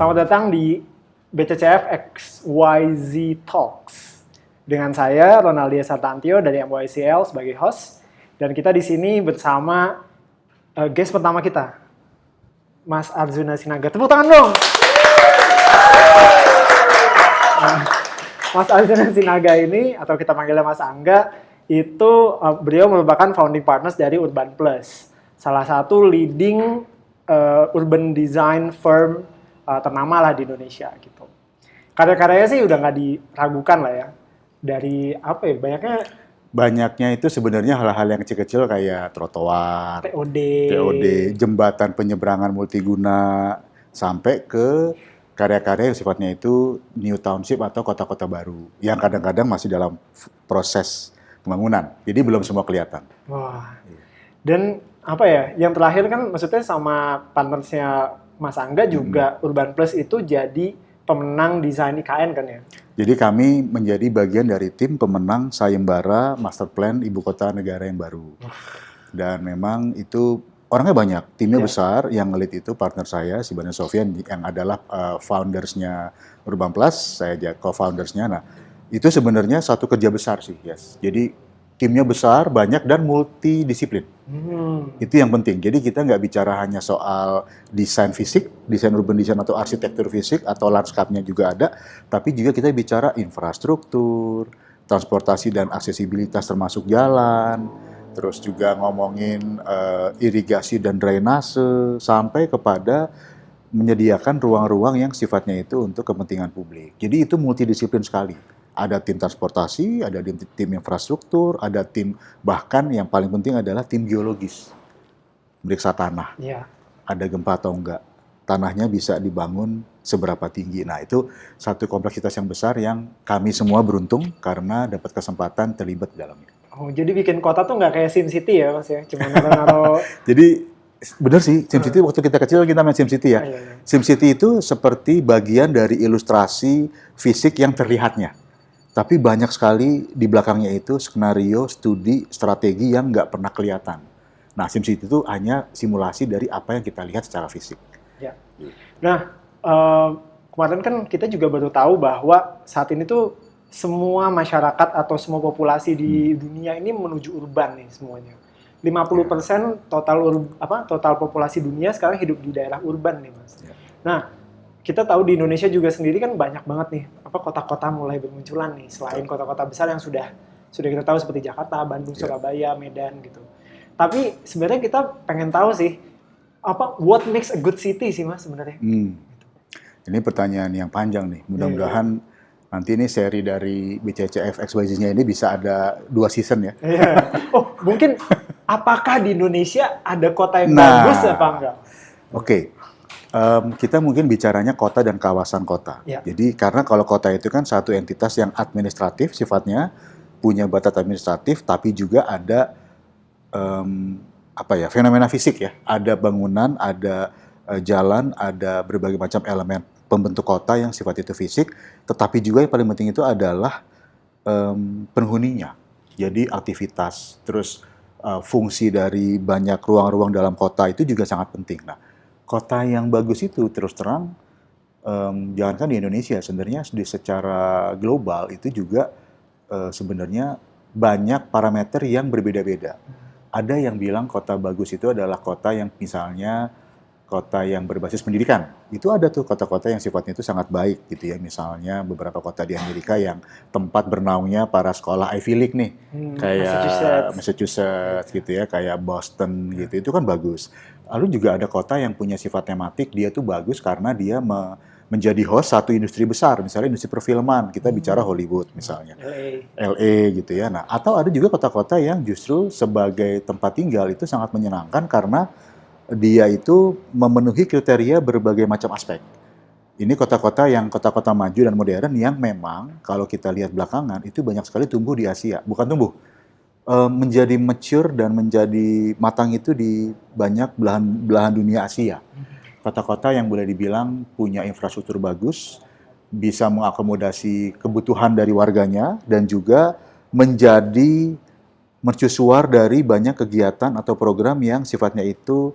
Selamat datang di BCCF XYZ Talks. Dengan saya Ronaldia Sartantio dari MYCL sebagai host, dan kita di sini bersama guest pertama kita, Mas Arjuna Sinaga. Tepuk tangan dong. Mas Arjuna Sinaga ini, atau kita panggilnya Mas Angga, itu beliau merupakan founding partners dari Urban Plus, salah satu leading urban design firm ternama lah di Indonesia gitu. Karya-karyanya sih udah nggak diragukan lah ya. Dari apa ya, banyaknya itu sebenarnya hal-hal yang kecil-kecil kayak trotoar, TOD, jembatan penyeberangan multiguna, sampai ke karya-karya yang sifatnya itu new township atau kota-kota baru yang kadang-kadang masih dalam proses pembangunan. Jadi belum semua kelihatan. Wah. Dan apa ya, yang terakhir kan maksudnya sama partnersnya Mas Angga juga Urban Plus itu jadi pemenang desain IKN kan ya? Jadi kami menjadi bagian dari tim pemenang Sayembara Master Plan Ibu Kota Negara yang baru. Dan memang itu orangnya banyak, timnya besar, yang ngelit itu partner saya, si Bani Sofyan, yang adalah foundersnya Urban Plus, saya co-foundersnya. Nah, itu sebenarnya satu kerja besar sih, yes. Jadi timnya besar, banyak, dan multidisiplin. Itu yang penting. Jadi kita nggak bicara hanya soal desain fisik, desain urban design atau arsitektur fisik, atau landscape-nya juga ada, tapi juga kita bicara infrastruktur, transportasi dan aksesibilitas termasuk jalan, terus juga ngomongin irigasi dan drainase, sampai kepada menyediakan ruang-ruang yang sifatnya itu untuk kepentingan publik. Jadi itu multidisiplin sekali. Ada tim transportasi, ada tim infrastruktur, ada tim, bahkan yang paling penting adalah tim geologis. Meriksa tanah. Ada gempa atau enggak. Tanahnya bisa dibangun seberapa tinggi. Nah, itu satu kompleksitas yang besar yang kami semua beruntung karena dapat kesempatan terlibat di dalamnya. Oh, jadi bikin kota tuh nggak kayak SimCity ya, Mas ya? Cuma naruh. Jadi benar sih, SimCity waktu kita kecil kita main SimCity ya. SimCity itu seperti bagian dari ilustrasi fisik yang terlihatnya. Tapi banyak sekali di belakangnya itu skenario, studi, strategi yang nggak pernah kelihatan. Nah, SimCity itu hanya simulasi dari apa yang kita lihat secara fisik. Ya. Nah, kemarin kan kita juga baru tahu bahwa saat ini tuh semua masyarakat atau semua populasi di dunia ini menuju urban nih semuanya. 50% total populasi dunia sekarang hidup di daerah urban nih, Mas. Nah, kita tahu di Indonesia juga sendiri kan banyak banget nih kota-kota mulai bermunculan nih, selain kota-kota besar yang sudah kita tahu seperti Jakarta, Bandung, Surabaya, Medan gitu. Tapi sebenarnya kita pengen tahu sih what makes a good city sih, Mas, sebenarnya. Ini pertanyaan yang panjang nih. Mudah-mudahan nanti ini seri dari BCCF XYZ-nya ini bisa ada 2 season ya. Oh, mungkin apakah di Indonesia ada kota yang bagus apa enggak? Oke. Kita mungkin bicaranya kota dan kawasan kota. Jadi karena kalau kota itu kan satu entitas yang administratif sifatnya, punya batas administratif, tapi juga ada fenomena fisik ya. Ada bangunan, ada jalan, ada berbagai macam elemen pembentuk kota yang sifat itu fisik, tetapi juga yang paling penting itu adalah penghuninya. Jadi aktivitas, terus fungsi dari banyak ruang-ruang dalam kota itu juga sangat penting. Nah, kota yang bagus itu terus terang, jangankan di Indonesia, sebenarnya secara global itu juga sebenarnya banyak parameter yang berbeda-beda. Ada yang bilang kota bagus itu adalah kota yang misalnya kota yang berbasis pendidikan. Itu ada tuh kota-kota yang sifatnya itu sangat baik gitu ya. Misalnya beberapa kota di Amerika yang tempat bernaungnya para sekolah Ivy League nih. Kayak Massachusetts gitu ya, kayak Boston gitu. Itu kan bagus. Lalu juga ada kota yang punya sifat tematik, dia tuh bagus karena dia menjadi host satu industri besar. Misalnya industri perfilman, kita bicara Hollywood misalnya. LA gitu ya. Nah, atau ada juga kota-kota yang justru sebagai tempat tinggal itu sangat menyenangkan karena dia itu memenuhi kriteria berbagai macam aspek. Ini kota-kota maju dan modern yang memang kalau kita lihat belakangan itu banyak sekali tumbuh di Asia. Bukan tumbuh, menjadi mature dan menjadi matang itu di banyak belahan dunia Asia. Kota-kota yang boleh dibilang punya infrastruktur bagus, bisa mengakomodasi kebutuhan dari warganya, dan juga menjadi mercusuar dari banyak kegiatan atau program yang sifatnya itu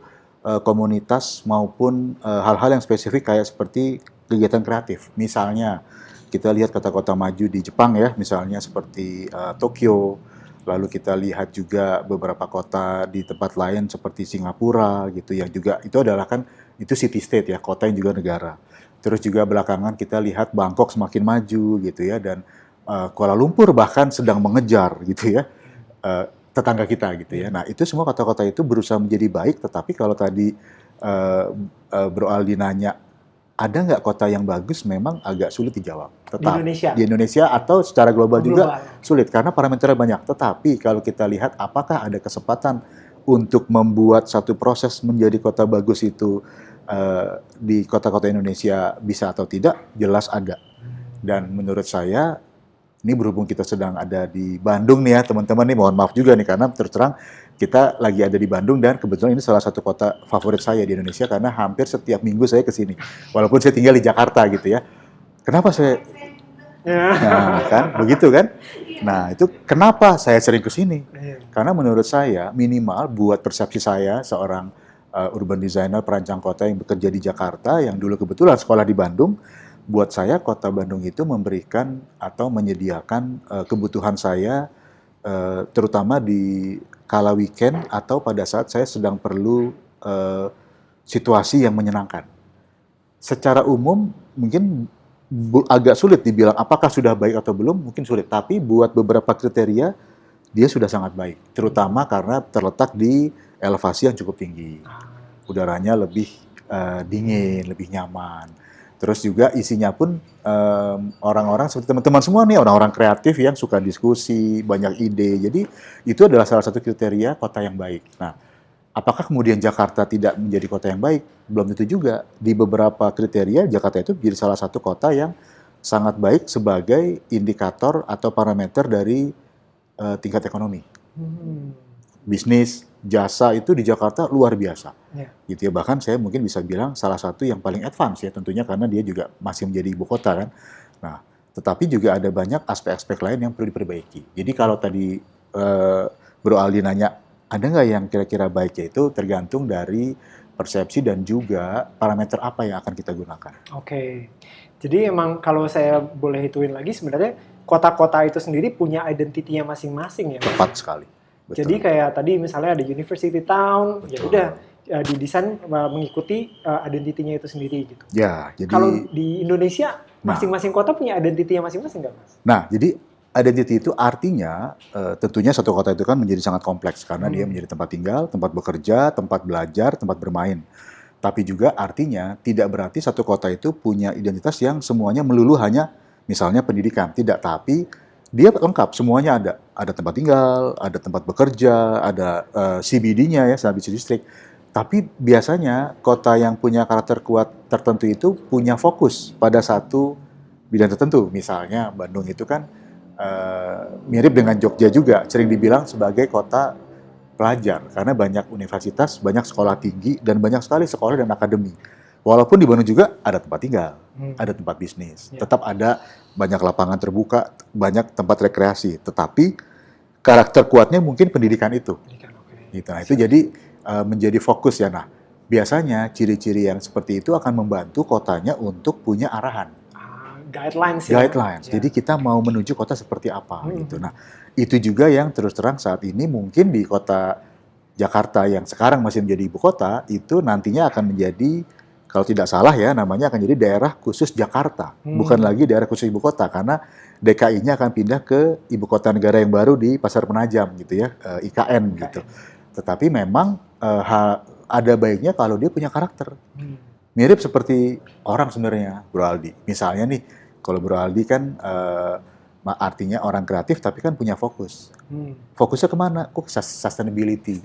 komunitas maupun hal-hal yang spesifik kayak seperti kegiatan kreatif. Misalnya kita lihat kota-kota maju di Jepang ya, misalnya seperti Tokyo. Lalu kita lihat juga beberapa kota di tempat lain seperti Singapura gitu yang juga itu adalah kan itu city state ya, kota yang juga negara. Terus juga belakangan kita lihat Bangkok semakin maju gitu ya dan Kuala Lumpur bahkan sedang mengejar gitu ya tetangga kita gitu ya. Nah, itu semua kota-kota itu berusaha menjadi baik, tetapi kalau tadi Bro Aldi nanya ada nggak kota yang bagus, memang agak sulit dijawab. Di Indonesia? Di Indonesia atau secara global juga Global. sulit, karena parameternya banyak. Tetapi kalau kita lihat apakah ada kesempatan untuk membuat satu proses menjadi kota bagus itu di kota-kota Indonesia bisa atau tidak, jelas ada. Dan menurut saya, ini berhubung kita sedang ada di Bandung nih ya teman-teman nih, mohon maaf juga nih karena terus terang kita lagi ada di Bandung dan kebetulan ini salah satu kota favorit saya di Indonesia karena hampir setiap minggu saya ke sini. Walaupun saya tinggal di Jakarta gitu ya. Kenapa saya? Nah, kan begitu kan? Nah, itu kenapa saya sering ke sini? Karena menurut saya minimal buat persepsi saya seorang urban designer perancang kota yang bekerja di Jakarta yang dulu kebetulan sekolah di Bandung, buat saya kota Bandung itu memberikan atau menyediakan kebutuhan saya terutama di kala weekend atau pada saat saya sedang perlu situasi yang menyenangkan. Secara umum mungkin agak sulit dibilang apakah sudah baik atau belum, mungkin sulit. Tapi buat beberapa kriteria dia sudah sangat baik, terutama karena terletak di elevasi yang cukup tinggi. Udaranya lebih dingin, lebih nyaman. Terus juga isinya pun orang-orang seperti teman-teman semua nih, orang-orang kreatif yang suka diskusi, banyak ide. Jadi itu adalah salah satu kriteria kota yang baik. Nah, apakah kemudian Jakarta tidak menjadi kota yang baik? Belum tentu juga. Di beberapa kriteria, Jakarta itu menjadi salah satu kota yang sangat baik sebagai indikator atau parameter dari tingkat ekonomi. Bisnis, jasa itu di Jakarta luar biasa. Gitu ya. Bahkan saya mungkin bisa bilang salah satu yang paling advance ya tentunya karena dia juga masih menjadi ibu kota kan. Nah, tetapi juga ada banyak aspek-aspek lain yang perlu diperbaiki. Jadi kalau tadi Bro Aldi nanya, ada nggak yang kira-kira baik, itu tergantung dari persepsi dan juga parameter apa yang akan kita gunakan. Oke, jadi emang kalau saya boleh hituin lagi sebenarnya kota-kota itu sendiri punya identitinya masing-masing ya. Tepat sekali. Betul. Jadi kayak tadi misalnya ada University Town, ya udah didesain mengikuti identitinya itu sendiri gitu. Ya, jadi kalau di Indonesia masing-masing kota punya identitinya masing-masing nggak, Mas? Nah, jadi identity itu artinya tentunya satu kota itu kan menjadi sangat kompleks karena dia menjadi tempat tinggal, tempat bekerja, tempat belajar, tempat bermain. Tapi juga artinya tidak berarti satu kota itu punya identitas yang semuanya melulu hanya misalnya pendidikan. Tidak, tapi dia lengkap, semuanya ada. Ada tempat tinggal, ada tempat bekerja, ada CBD-nya ya, Central Business District. Tapi biasanya kota yang punya karakter kuat tertentu itu punya fokus pada satu bidang tertentu. Misalnya Bandung itu kan mirip dengan Jogja juga, sering dibilang sebagai kota pelajar karena banyak universitas, banyak sekolah tinggi, dan banyak sekali sekolah dan akademi. Walaupun di Bandung juga ada tempat tinggal, ada tempat bisnis, tetap ada banyak lapangan terbuka, banyak tempat rekreasi, tetapi karakter kuatnya mungkin pendidikan itu. Gitu. Nah, itu jadi menjadi fokus ya. Nah, biasanya ciri-ciri yang seperti itu akan membantu kotanya untuk punya arahan. Guidelines ya. Guidelines. Jadi kita mau menuju kota seperti apa gitu. Nah, itu juga yang terus terang saat ini mungkin di kota Jakarta yang sekarang masih menjadi ibu kota, itu nantinya akan menjadi, kalau tidak salah ya, namanya akan jadi daerah khusus Jakarta. Bukan lagi daerah khusus ibu kota, karena DKI-nya akan pindah ke ibu kota negara yang baru di Pasar Penajam gitu ya, IKN gitu. Tetapi memang ada baiknya kalau dia punya karakter. Mirip seperti orang sebenarnya, Bro Aldi. Misalnya nih, kalau Bro Aldi kan artinya orang kreatif tapi kan punya fokus. Fokusnya kemana? Sustainability.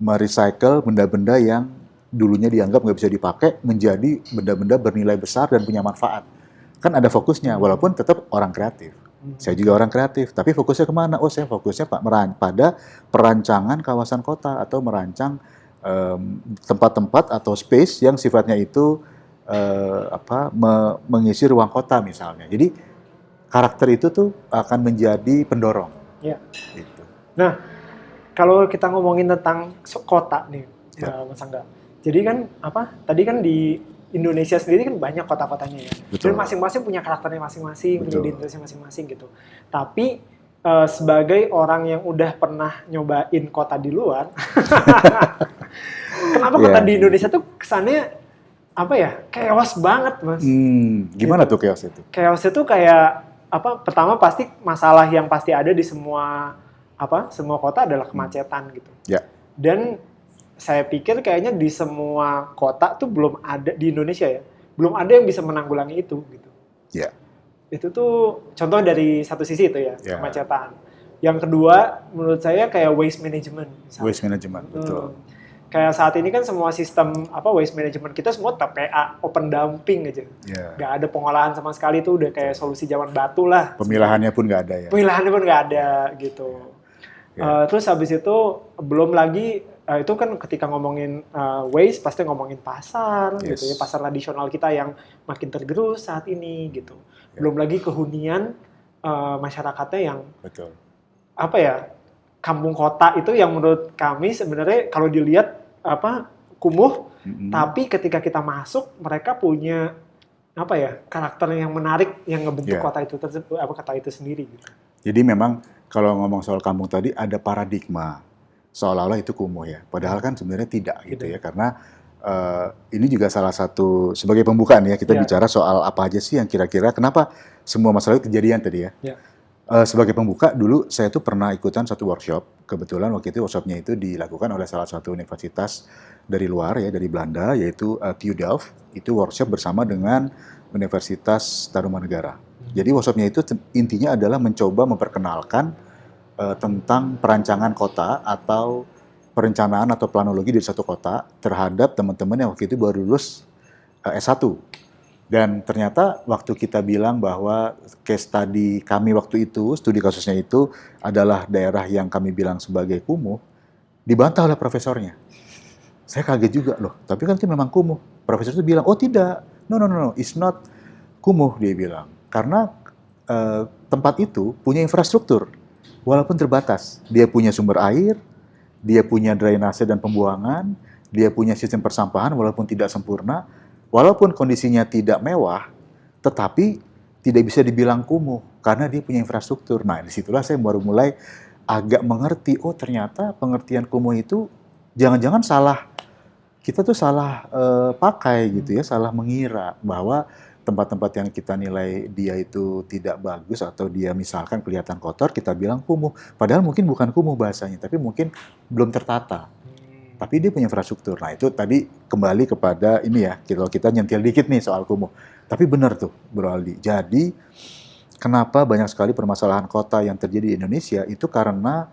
Merecycle benda-benda yang dulunya dianggap nggak bisa dipakai menjadi benda-benda bernilai besar dan punya manfaat. Kan ada fokusnya, walaupun tetap orang kreatif. Saya juga orang kreatif, tapi fokusnya kemana? Oh, saya fokusnya pada perancangan kawasan kota atau merancang tempat-tempat atau space yang sifatnya itu mengisi ruang kota misalnya. Jadi karakter itu tuh akan menjadi pendorong. Ya. Gitu. Nah, kalau kita ngomongin tentang kota nih, Mas Angga. Jadi kan tadi kan di Indonesia sendiri kan banyak kota-kotanya ya. Betul. Dan masing-masing punya karakternya masing-masing, punya Betul. identitasnya masing-masing gitu. Tapi sebagai orang yang udah pernah nyobain kota di luar, kenapa kota Iya. di Indonesia tuh kesannya apa ya? Chaos banget, Mas. Gimana Gitu. tuh chaos itu? Chaosnya tuh kayak apa? Pertama pasti masalah yang pasti ada di semua semua kota adalah kemacetan gitu. Ya. Dan saya pikir kayaknya di semua kota tuh belum ada di Indonesia ya, belum ada yang bisa menanggulangi itu gitu. Ya. Itu tuh contoh dari satu sisi itu ya, Ya. kemacetan. Yang kedua menurut saya kayak waste management. Misalnya. Waste management, betul. Kayak saat ini kan semua sistem waste management kita semua TPA, open dumping aja. Ya. Nggak ada pengolahan sama sekali, tuh udah kayak solusi zaman batu lah. Pemilahannya pun nggak ada ya. Pemilahannya pun nggak ada gitu. Ya. Terus habis itu belum lagi itu kan ketika ngomongin waste pasti ngomongin pasar Yes. gitu ya, pasar tradisional kita yang makin tergerus saat ini gitu. Ya. Belum lagi kehunian masyarakatnya yang Betul. apa ya, kampung kota itu yang menurut kami sebenarnya kalau dilihat kumuh, tapi ketika kita masuk mereka punya apa ya, karakter yang menarik yang ngebentuk kota itu tersebut, kota itu sendiri gitu. Jadi memang kalau ngomong soal kampung tadi ada paradigma seolah-olah itu kumuh ya, padahal kan sebenarnya tidak gitu ya, karena ini juga salah satu sebagai pembukaan ya, kita bicara soal apa aja sih yang kira-kira kenapa semua masalah itu kejadian tadi ya. Sebagai pembuka, dulu saya tuh pernah ikutan satu workshop. Kebetulan waktu itu workshopnya itu dilakukan oleh salah satu universitas dari luar ya, dari Belanda, yaitu TU Delft. Itu workshop bersama dengan Universitas Tarumanegara. Jadi workshopnya itu intinya adalah mencoba memperkenalkan tentang perancangan kota atau perencanaan atau planologi dari satu kota terhadap teman-teman yang waktu itu baru lulus S1. Dan ternyata waktu kita bilang bahwa case study kami waktu itu, studi kasusnya itu adalah daerah yang kami bilang sebagai kumuh, dibantah oleh profesornya. Saya kaget juga loh, tapi kan itu memang kumuh. Profesor itu bilang, oh tidak, no, it's not kumuh, dia bilang. Karena tempat itu punya infrastruktur, walaupun terbatas. Dia punya sumber air, dia punya drainase dan pembuangan, dia punya sistem persampahan walaupun tidak sempurna, walaupun kondisinya tidak mewah, tetapi tidak bisa dibilang kumuh karena dia punya infrastruktur. Nah, disitulah saya baru mulai agak mengerti, oh ternyata pengertian kumuh itu jangan-jangan salah, kita tuh salah pakai gitu ya, salah mengira bahwa tempat-tempat yang kita nilai dia itu tidak bagus atau dia misalkan kelihatan kotor, kita bilang kumuh. Padahal mungkin bukan kumuh bahasanya, tapi mungkin belum tertata. Tapi dia punya infrastruktur. Nah itu tadi kembali kepada ini ya, kalau kita nyentil dikit nih soal kumuh. Tapi benar tuh Bro Aldi. Jadi kenapa banyak sekali permasalahan kota yang terjadi di Indonesia itu karena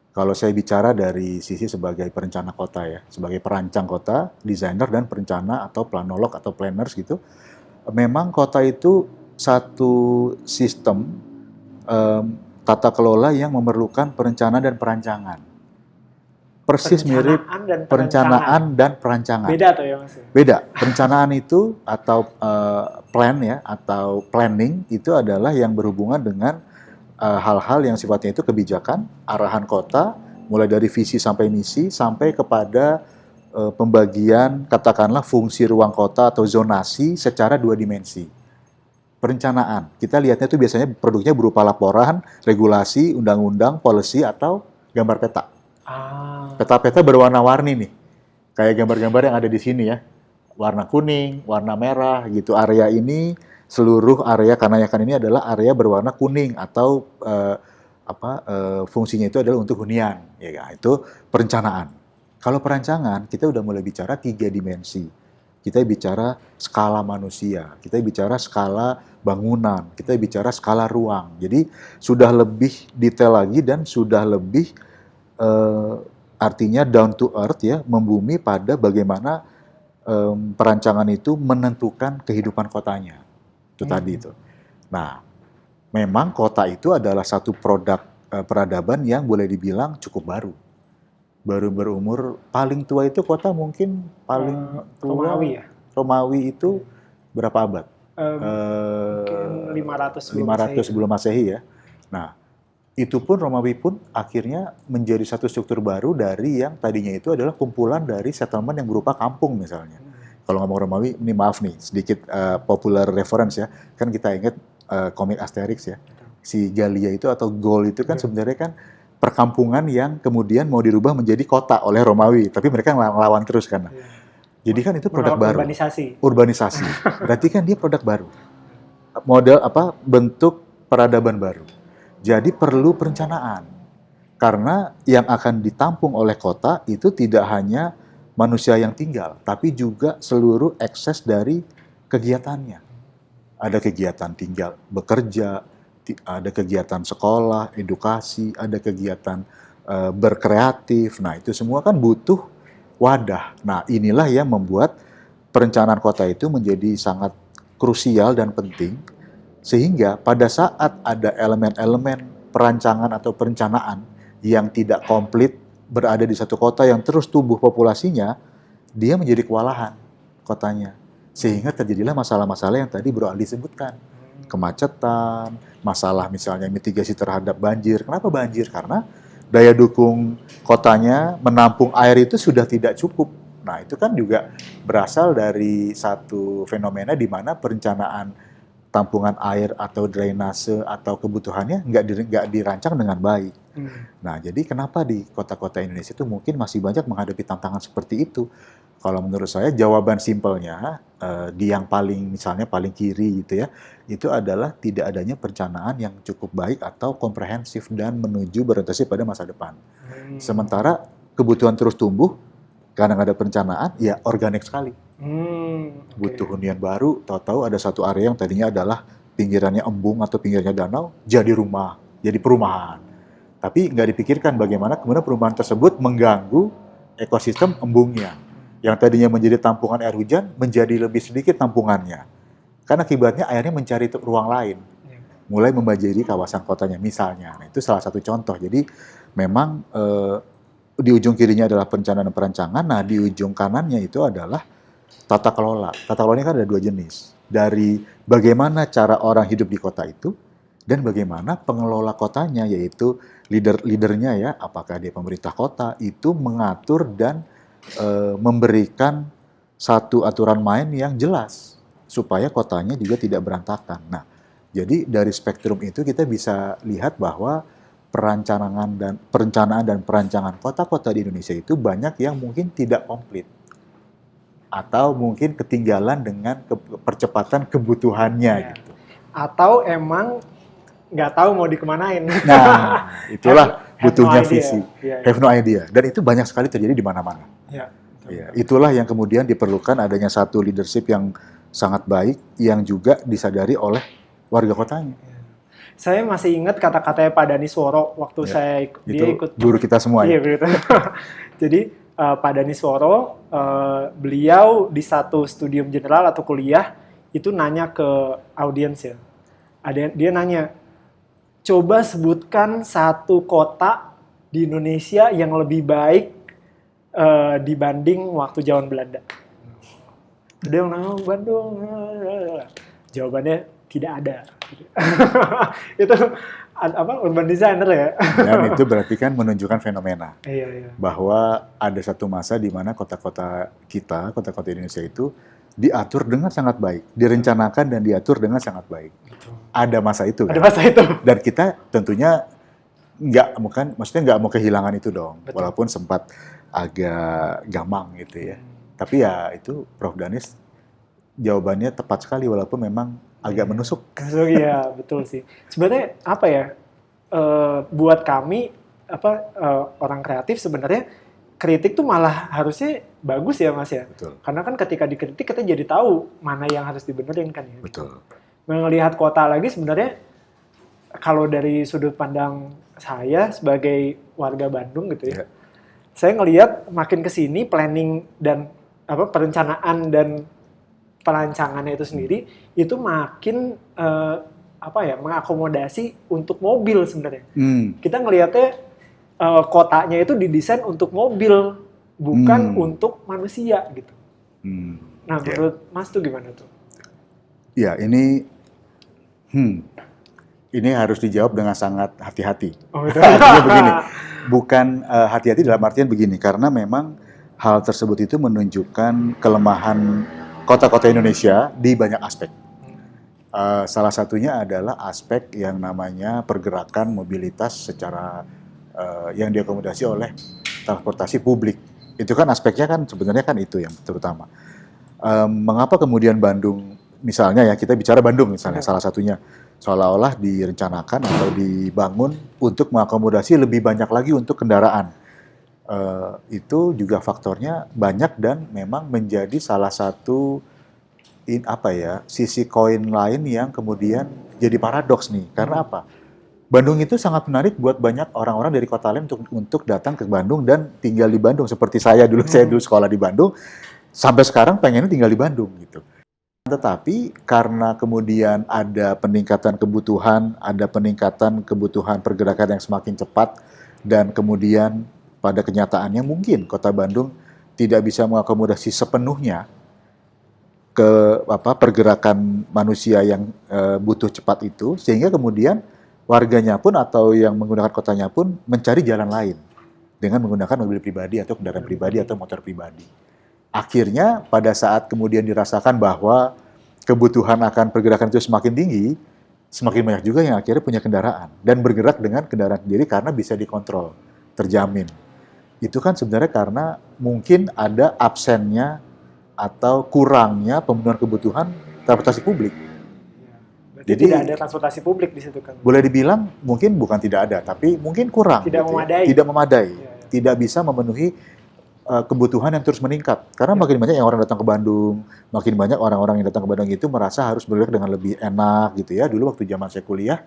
kalau saya bicara dari sisi sebagai perencana kota ya, sebagai perancang kota, desainer dan perencana atau planolog atau planners gitu, memang kota itu satu sistem tata kelola yang memerlukan perencanaan dan perancangan. Persis mirip perencanaan dan perancangan. Beda tuh ya Mas? Beda. Perencanaan itu atau plan ya, atau planning itu adalah yang berhubungan dengan hal-hal yang sifatnya itu kebijakan, arahan kota, mulai dari visi sampai misi, sampai kepada pembagian katakanlah fungsi ruang kota atau zonasi secara 2 dimensi. Perencanaan, kita lihatnya itu biasanya produknya berupa laporan, regulasi, undang-undang, policy, atau gambar peta. Peta-peta berwarna-warni nih, kayak gambar-gambar yang ada di sini ya, warna kuning, warna merah gitu. Area ini, seluruh area Kanayakan ini adalah area berwarna kuning atau fungsinya itu adalah untuk hunian, ya itu perencanaan. Kalau perancangan kita udah mulai bicara 3 dimensi, kita bicara skala manusia, kita bicara skala bangunan, kita bicara skala ruang. Jadi sudah lebih detail lagi dan sudah lebih artinya down to earth ya, membumi pada bagaimana perancangan itu menentukan kehidupan kotanya. Itu tadi itu. Nah, memang kota itu adalah satu produk peradaban yang boleh dibilang cukup baru. Baru berumur, paling tua itu kota mungkin paling tua. Romawi ya? Romawi itu berapa abad? Mungkin 500 sebelum Masehi ya. Nah, itu pun Romawi pun akhirnya menjadi satu struktur baru dari yang tadinya itu adalah kumpulan dari settlement yang berupa kampung misalnya. Kalau ngomong Romawi, ini maaf nih, sedikit popular reference ya. Kan kita ingat komik Asterix ya. Si Galia itu atau Gaul itu kan sebenarnya kan perkampungan yang kemudian mau dirubah menjadi kota oleh Romawi. Tapi mereka ngelawan terus kan. Jadi kan itu produk baru. Urbanisasi. Berarti kan dia produk baru. Model bentuk peradaban baru. Jadi perlu perencanaan. Karena yang akan ditampung oleh kota itu tidak hanya manusia yang tinggal, tapi juga seluruh akses dari kegiatannya. Ada kegiatan tinggal, bekerja, ada kegiatan sekolah, edukasi, ada kegiatan berkreatif. Nah, itu semua kan butuh wadah. Nah, inilah yang membuat perencanaan kota itu menjadi sangat krusial dan penting, sehingga pada saat ada elemen-elemen perancangan atau perencanaan yang tidak komplit berada di satu kota yang terus tumbuh populasinya, dia menjadi kewalahan kotanya. Sehingga terjadilah masalah-masalah yang tadi Bro Aldi sebutkan. Kemacetan, masalah misalnya mitigasi terhadap banjir. Kenapa banjir? Karena daya dukung kotanya menampung air itu sudah tidak cukup. Nah, itu kan juga berasal dari satu fenomena di mana perencanaan tampungan air atau drainase atau kebutuhannya nggak dirancang dengan baik. Nah, jadi kenapa di kota-kota Indonesia itu mungkin masih banyak menghadapi tantangan seperti itu? Kalau menurut saya jawaban simpelnya di yang misalnya paling kiri gitu ya, itu adalah tidak adanya perencanaan yang cukup baik atau komprehensif dan menuju berorientasi pada masa depan. Sementara kebutuhan terus tumbuh, karena nggak ada perencanaan, ya organik sekali. Butuh hunian baru, tahu-tahu ada satu area yang tadinya adalah pinggirannya embung atau pinggirnya danau, jadi rumah, jadi perumahan. Tapi nggak dipikirkan bagaimana kemudian perumahan tersebut mengganggu ekosistem embungnya. Yang tadinya menjadi tampungan air hujan, menjadi lebih sedikit tampungannya. Karena akibatnya airnya mencari ruang lain. Mulai membanjiri kawasan kotanya misalnya. Nah, itu salah satu contoh. Jadi memang di ujung kirinya adalah perencanaan dan perancangan, nah di ujung kanannya itu adalah tata kelola. Tata kelola ini kan ada dua jenis. Dari bagaimana cara orang hidup di kota itu, dan bagaimana pengelola kotanya, yaitu leader-leadernya ya, apakah dia pemerintah kota, itu mengatur dan memberikan satu aturan main yang jelas, supaya kotanya juga tidak berantakan. Nah, jadi dari spektrum itu kita bisa lihat bahwa perencanaan dan perancangan kota-kota di Indonesia itu banyak yang mungkin tidak komplit. Atau mungkin ketinggalan dengan percepatan kebutuhannya. Gitu. Atau emang nggak tahu mau dikemanain. Nah, itulah butuhnya no visi. Have no idea. Dan itu banyak sekali terjadi di mana-mana. Itulah yang kemudian diperlukan adanya satu leadership yang sangat baik, yang juga disadari oleh warga kotanya. Saya masih ingat kata-katanya Pak Danisworo waktu saya dia ikut guru kita semua. Iya, begitu. Jadi Pak Danisworo, beliau di satu studium general atau kuliah itu nanya ke audiens ya. Dia nanya, coba sebutkan satu kota di Indonesia yang lebih baik dibanding waktu zaman Belanda. Dia bilang, Bandung. Jawabannya tidak ada. Itu urban designer ya. Dan itu berarti kan menunjukkan fenomena. Iya. Bahwa ada satu masa di mana kota-kota kita, kota-kota Indonesia itu diatur dengan sangat baik, direncanakan dan diatur dengan sangat baik. Betul. Ada masa itu kan? Ada masa itu. Dan kita tentunya maksudnya nggak mau kehilangan itu dong. Betul. Walaupun sempat agak gamang gitu ya. Tapi ya itu Prof. Danis jawabannya tepat sekali walaupun memang agak menusuk. Iya, betul sih. Sebenarnya apa ya? Buat kami orang kreatif sebenarnya kritik tuh malah harusnya bagus ya Mas ya. Betul. Karena kan ketika dikritik kita jadi tahu mana yang harus dibenerin kan ya. Betul. Melihat kota lagi sebenarnya kalau dari sudut pandang saya sebagai warga Bandung gitu ya. Saya ngelihat makin ke sini planning dan perencanaan dan perancangannya itu sendiri itu makin mengakomodasi untuk mobil sebenarnya. Kita ngelihatnya kotanya itu didesain untuk mobil, bukan untuk manusia gitu. Nah, menurut Mas tuh gimana tuh? Ya, ini harus dijawab dengan sangat hati-hati. Artinya begini, bukan hati-hati dalam artian begini, karena memang hal tersebut itu menunjukkan kelemahan kota-kota Indonesia di banyak aspek. Salah satunya adalah aspek yang namanya pergerakan mobilitas secara yang diakomodasi oleh transportasi publik. Itu kan aspeknya kan sebenarnya kan itu yang terutama. Mengapa kemudian Bandung, misalnya ya kita bicara Bandung misalnya salah satunya, seolah-olah direncanakan atau dibangun untuk mengakomodasi lebih banyak lagi untuk kendaraan. Itu juga faktornya banyak dan memang menjadi salah satu sisi koin lain yang kemudian jadi paradoks nih. Karena apa? Bandung itu sangat menarik buat banyak orang-orang dari kota lain untuk datang ke Bandung dan tinggal di Bandung. Seperti saya dulu sekolah di Bandung, sampai sekarang pengennya tinggal di Bandung gitu. Tetapi karena kemudian ada peningkatan kebutuhan pergerakan yang semakin cepat, dan kemudian pada kenyataannya mungkin kota Bandung tidak bisa mengakomodasi sepenuhnya pergerakan manusia yang butuh cepat itu, sehingga kemudian warganya pun atau yang menggunakan kotanya pun mencari jalan lain dengan menggunakan mobil pribadi atau kendaraan pribadi atau motor pribadi. Akhirnya pada saat kemudian dirasakan bahwa kebutuhan akan pergerakan itu semakin tinggi, semakin banyak juga yang akhirnya punya kendaraan dan bergerak dengan kendaraan sendiri karena bisa dikontrol, terjamin. Itu kan sebenarnya karena mungkin ada absennya atau kurangnya pemenuhan kebutuhan transportasi publik. Jadi tidak ada transportasi publik di situ kan. Boleh dibilang mungkin bukan tidak ada, tapi mungkin kurang. Tidak gitu memadai. Tidak memadai. Ya. Tidak bisa memenuhi kebutuhan yang terus meningkat. Karena makin banyak yang orang datang ke Bandung, makin banyak orang-orang yang datang ke Bandung itu merasa harus bergerak dengan lebih enak gitu ya. Dulu waktu zaman saya kuliah,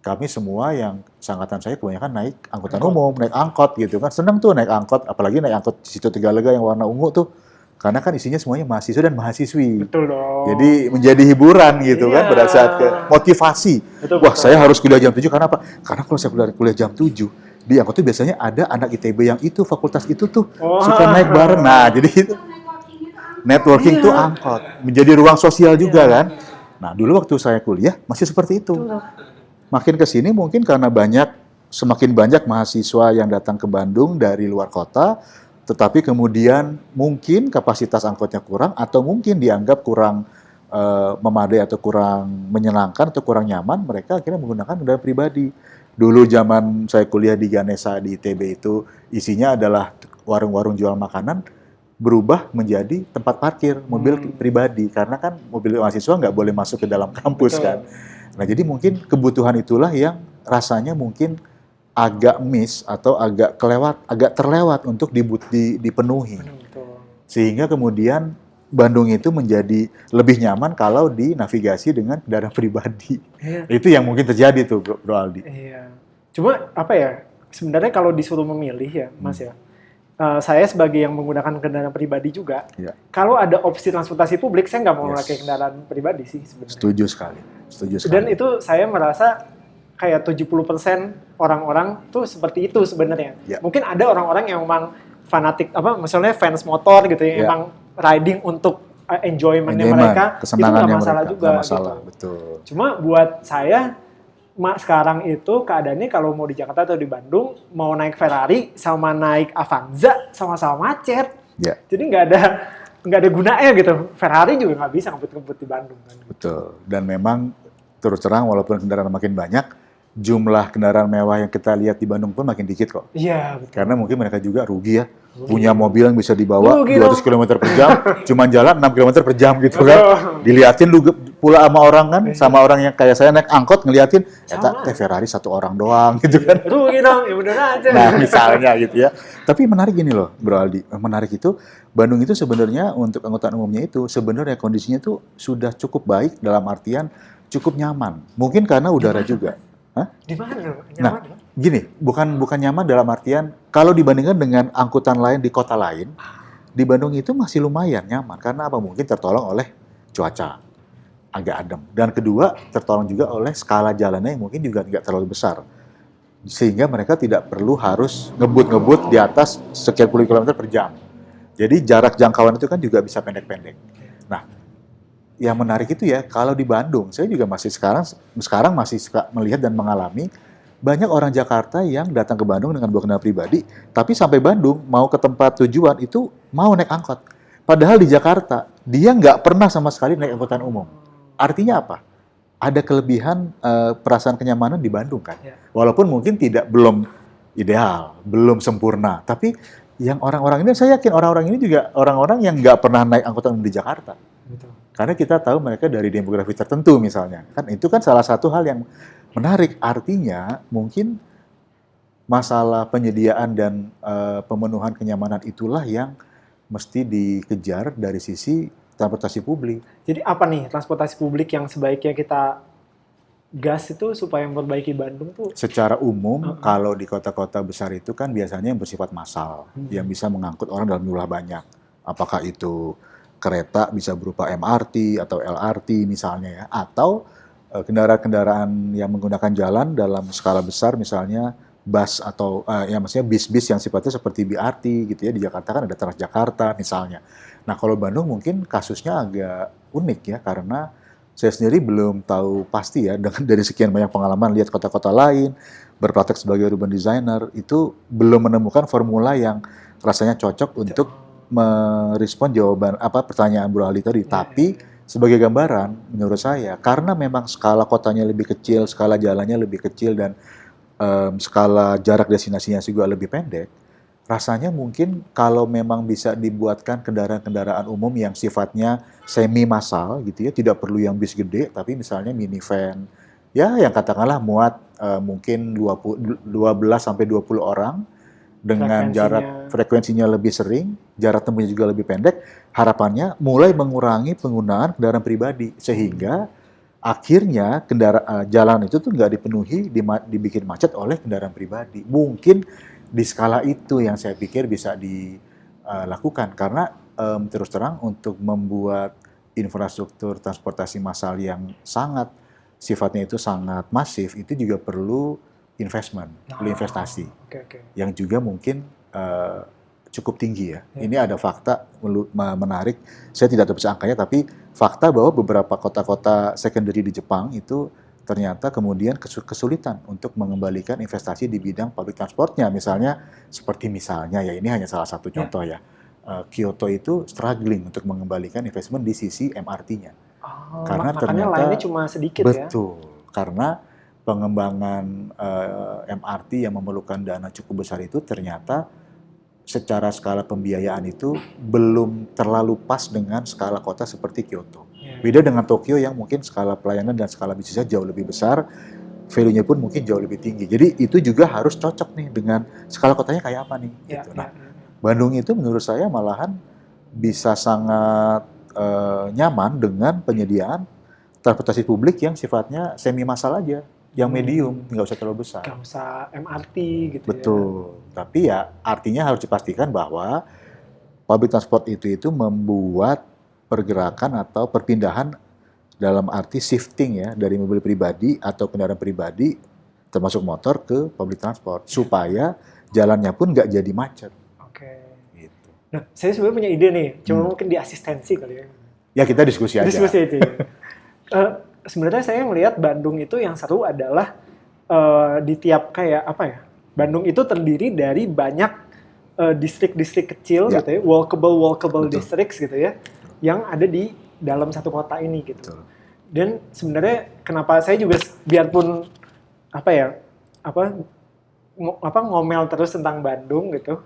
kami semua yang seangkatan saya kebanyakan naik angkutan umum, naik angkot gitu kan. Senang tuh naik angkot, apalagi naik angkot Situ Tegalega yang warna ungu tuh. Karena kan isinya semuanya mahasiswa dan mahasiswi. Betul dong. Jadi menjadi hiburan gitu kan pada saat motivasi. Wah, saya harus kuliah jam 7 karena apa? Karena kalau saya kuliah jam 7, di angkot tuh biasanya ada anak ITB yang itu, fakultas itu tuh suka naik bareng. Nah, jadi itu networking tuh angkot. Menjadi ruang sosial juga kan. Nah, dulu waktu saya kuliah masih seperti itu. Makin ke sini mungkin karena semakin banyak mahasiswa yang datang ke Bandung dari luar kota, tetapi kemudian mungkin kapasitas angkotnya kurang atau mungkin dianggap kurang memadai atau kurang menyenangkan atau kurang nyaman, mereka akhirnya menggunakan kendaraan pribadi. Dulu zaman saya kuliah di Ganesha di ITB itu isinya adalah warung-warung jual makanan, berubah menjadi tempat parkir mobil pribadi karena kan mobil mahasiswa nggak boleh masuk ke dalam kampus. Betul. Kan. Nah jadi mungkin kebutuhan itulah yang rasanya mungkin agak miss atau agak terlewat untuk dipenuhi. Sehingga kemudian Bandung itu menjadi lebih nyaman kalau dinavigasi dengan kendaraan pribadi. Iya. Itu yang mungkin terjadi tuh, Bro Aldi. Iya. Cuma apa ya? Sebenarnya kalau disuruh memilih ya, Mas ya. Saya sebagai yang menggunakan kendaraan pribadi juga, kalau ada opsi transportasi publik, saya nggak mau memakai kendaraan pribadi sih sebenarnya. Setuju sekali. Dan itu saya merasa kayak 70% orang-orang tuh seperti itu sebenarnya. Mungkin ada orang-orang yang memang fanatik, misalnya fans motor gitu, yang emang riding untuk enjoyment-nya mereka, itu nggak masalah juga. Gak masalah, gitu. Betul. Cuma buat saya, sekarang itu keadaannya kalau mau di Jakarta atau di Bandung, mau naik Ferrari sama naik Avanza sama-sama macet. Jadi nggak ada gunanya gitu. Ferrari juga nggak bisa ngebut-ngebut di Bandung. Kan. Betul. Dan memang terus terang walaupun kendaraan makin banyak, jumlah kendaraan mewah yang kita lihat di Bandung pun makin dikit kok. Iya, betul. Karena mungkin mereka juga rugi ya. Punya mobil yang bisa dibawa 200 km per jam, cuman jalan 6 km per jam gitu kan. Diliatin lu pula sama orang kan, sama orang yang kayak saya naik angkot ngeliatin, Ferrari satu orang doang gitu kan. Rugi dong, ya bener aja. Nah misalnya gitu ya. Tapi menarik gini loh Bro Aldi, menarik itu Bandung itu sebenarnya untuk angkutan umumnya itu sebenarnya kondisinya itu sudah cukup baik dalam artian cukup nyaman. Mungkin karena udara juga. Di mana? Nah, gini, bukan nyaman dalam artian kalau dibandingkan dengan angkutan lain di kota lain, di Bandung itu masih lumayan nyaman karena apa? Mungkin tertolong oleh cuaca agak adem dan kedua tertolong juga oleh skala jalannya yang mungkin juga tidak terlalu besar sehingga mereka tidak perlu harus ngebut di atas sekian puluh kilometer per jam. Jadi jarak jangkauan itu kan juga bisa pendek-pendek. Nah, yang menarik itu ya, kalau di Bandung, saya juga masih sekarang masih suka melihat dan mengalami banyak orang Jakarta yang datang ke Bandung dengan bawa kendaraan pribadi, tapi sampai Bandung mau ke tempat tujuan itu mau naik angkot. Padahal di Jakarta dia nggak pernah sama sekali naik angkutan umum. Artinya apa? Ada kelebihan perasaan kenyamanan di Bandung kan. Ya. Walaupun mungkin belum ideal, belum sempurna. Tapi yang orang-orang ini, saya yakin orang-orang ini juga orang-orang yang nggak pernah naik angkutan umum di Jakarta. Betul. Karena kita tahu mereka dari demografi tertentu misalnya. Kan itu kan salah satu hal yang menarik. Artinya mungkin masalah penyediaan dan pemenuhan kenyamanan itulah yang mesti dikejar dari sisi transportasi publik. Jadi apa nih transportasi publik yang sebaiknya kita gas itu supaya memperbaiki Bandung tuh? Secara umum, kalau di kota-kota besar itu kan biasanya yang bersifat massal, yang bisa mengangkut orang dalam jumlah banyak. Apakah itu kereta bisa berupa MRT atau LRT misalnya ya, atau kendaraan-kendaraan yang menggunakan jalan dalam skala besar misalnya bus atau ya maksudnya bis-bis yang sifatnya seperti BRT gitu ya. Di Jakarta kan ada Transjakarta misalnya. Nah kalau Bandung mungkin kasusnya agak unik ya, karena saya sendiri belum tahu pasti ya, dari sekian banyak pengalaman lihat kota-kota lain, berpraktek sebagai urban designer, itu belum menemukan formula yang rasanya cocok untuk merespon jawaban pertanyaan Bro Ali tadi. Tapi sebagai gambaran menurut saya, karena memang skala kotanya lebih kecil, skala jalannya lebih kecil, dan skala jarak destinasinya juga lebih pendek, rasanya mungkin kalau memang bisa dibuatkan kendaraan-kendaraan umum yang sifatnya semi massal gitu ya, tidak perlu yang bis gede, tapi misalnya minivan, ya yang katakanlah muat mungkin 12 sampai 20 orang, dengan frekuensinya lebih sering, jarak tempuhnya juga lebih pendek, harapannya mulai mengurangi penggunaan kendaraan pribadi, sehingga akhirnya jalan itu tuh nggak dipenuhi, dibikin macet oleh kendaraan pribadi. Mungkin di skala itu yang saya pikir bisa dilakukan, karena terus terang untuk membuat infrastruktur transportasi massal yang sifatnya itu sangat masif, itu juga perlu perlu investasi, yang juga mungkin cukup tinggi ya. Ini ada fakta menarik, saya tidak tahu angkanya, tapi fakta bahwa beberapa kota-kota secondary di Jepang itu ternyata kemudian kesulitan untuk mengembalikan investasi di bidang public transportnya. Misalnya ya, ini hanya salah satu contoh ya. Kyoto itu struggling untuk mengembalikan investment di sisi MRT-nya. Karena ternyata lainnya cuma sedikit ya. Betul, karena pengembangan MRT yang memerlukan dana cukup besar itu ternyata secara skala pembiayaan itu belum terlalu pas dengan skala kota seperti Kyoto. Beda dengan Tokyo yang mungkin skala pelayanan dan skala bisnisnya jauh lebih besar, value-nya pun mungkin jauh lebih tinggi. Jadi itu juga harus cocok nih dengan skala kotanya kayak apa nih. Gitu. Nah, Bandung itu menurut saya malahan bisa sangat nyaman dengan penyediaan transportasi publik yang sifatnya semi massal aja, yang medium, nggak usah terlalu besar. Nggak usah MRT gitu. Betul. Tapi ya artinya harus dipastikan bahwa public transport itu membuat pergerakan atau perpindahan dalam arti shifting ya, dari mobil pribadi atau kendaraan pribadi termasuk motor ke public transport, supaya jalannya pun nggak jadi macet. Gitu. Nah, saya sebenarnya punya ide nih, cuma mungkin di asistensi kali ya. Ya kita diskusi aja. Diskusi itu. Sebenarnya saya melihat Bandung itu yang seru adalah di tiap Bandung itu terdiri dari banyak distrik-distrik kecil gitu ya, walkable districts gitu ya, yang ada di dalam satu kota ini gitu. Betul. Dan sebenarnya kenapa saya juga biarpun ngomel terus tentang Bandung gitu.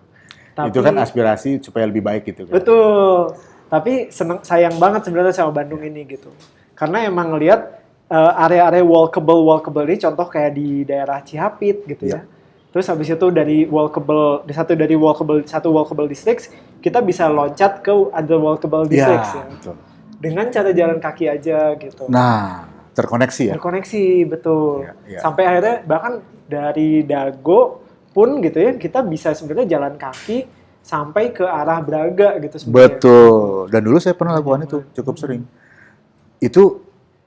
Tapi, itu kan aspirasi supaya lebih baik gitu kan. Betul. Tapi sayang banget sebenarnya sama Bandung ini gitu. Karena emang ngelihat area-area walkable ini, contoh kayak di daerah Cihapit gitu ya. Terus habis itu satu walkable districts, kita bisa loncat ke other walkable districts ya. Betul. Dengan cara jalan kaki aja gitu. Nah, terkoneksi ya? Terkoneksi, betul. Ya. Sampai akhirnya bahkan dari Dago pun gitu ya, kita bisa sebenarnya jalan kaki sampai ke arah Braga gitu sebenarnya. Betul. Dan dulu saya pernah lakukan itu cukup sering. Itu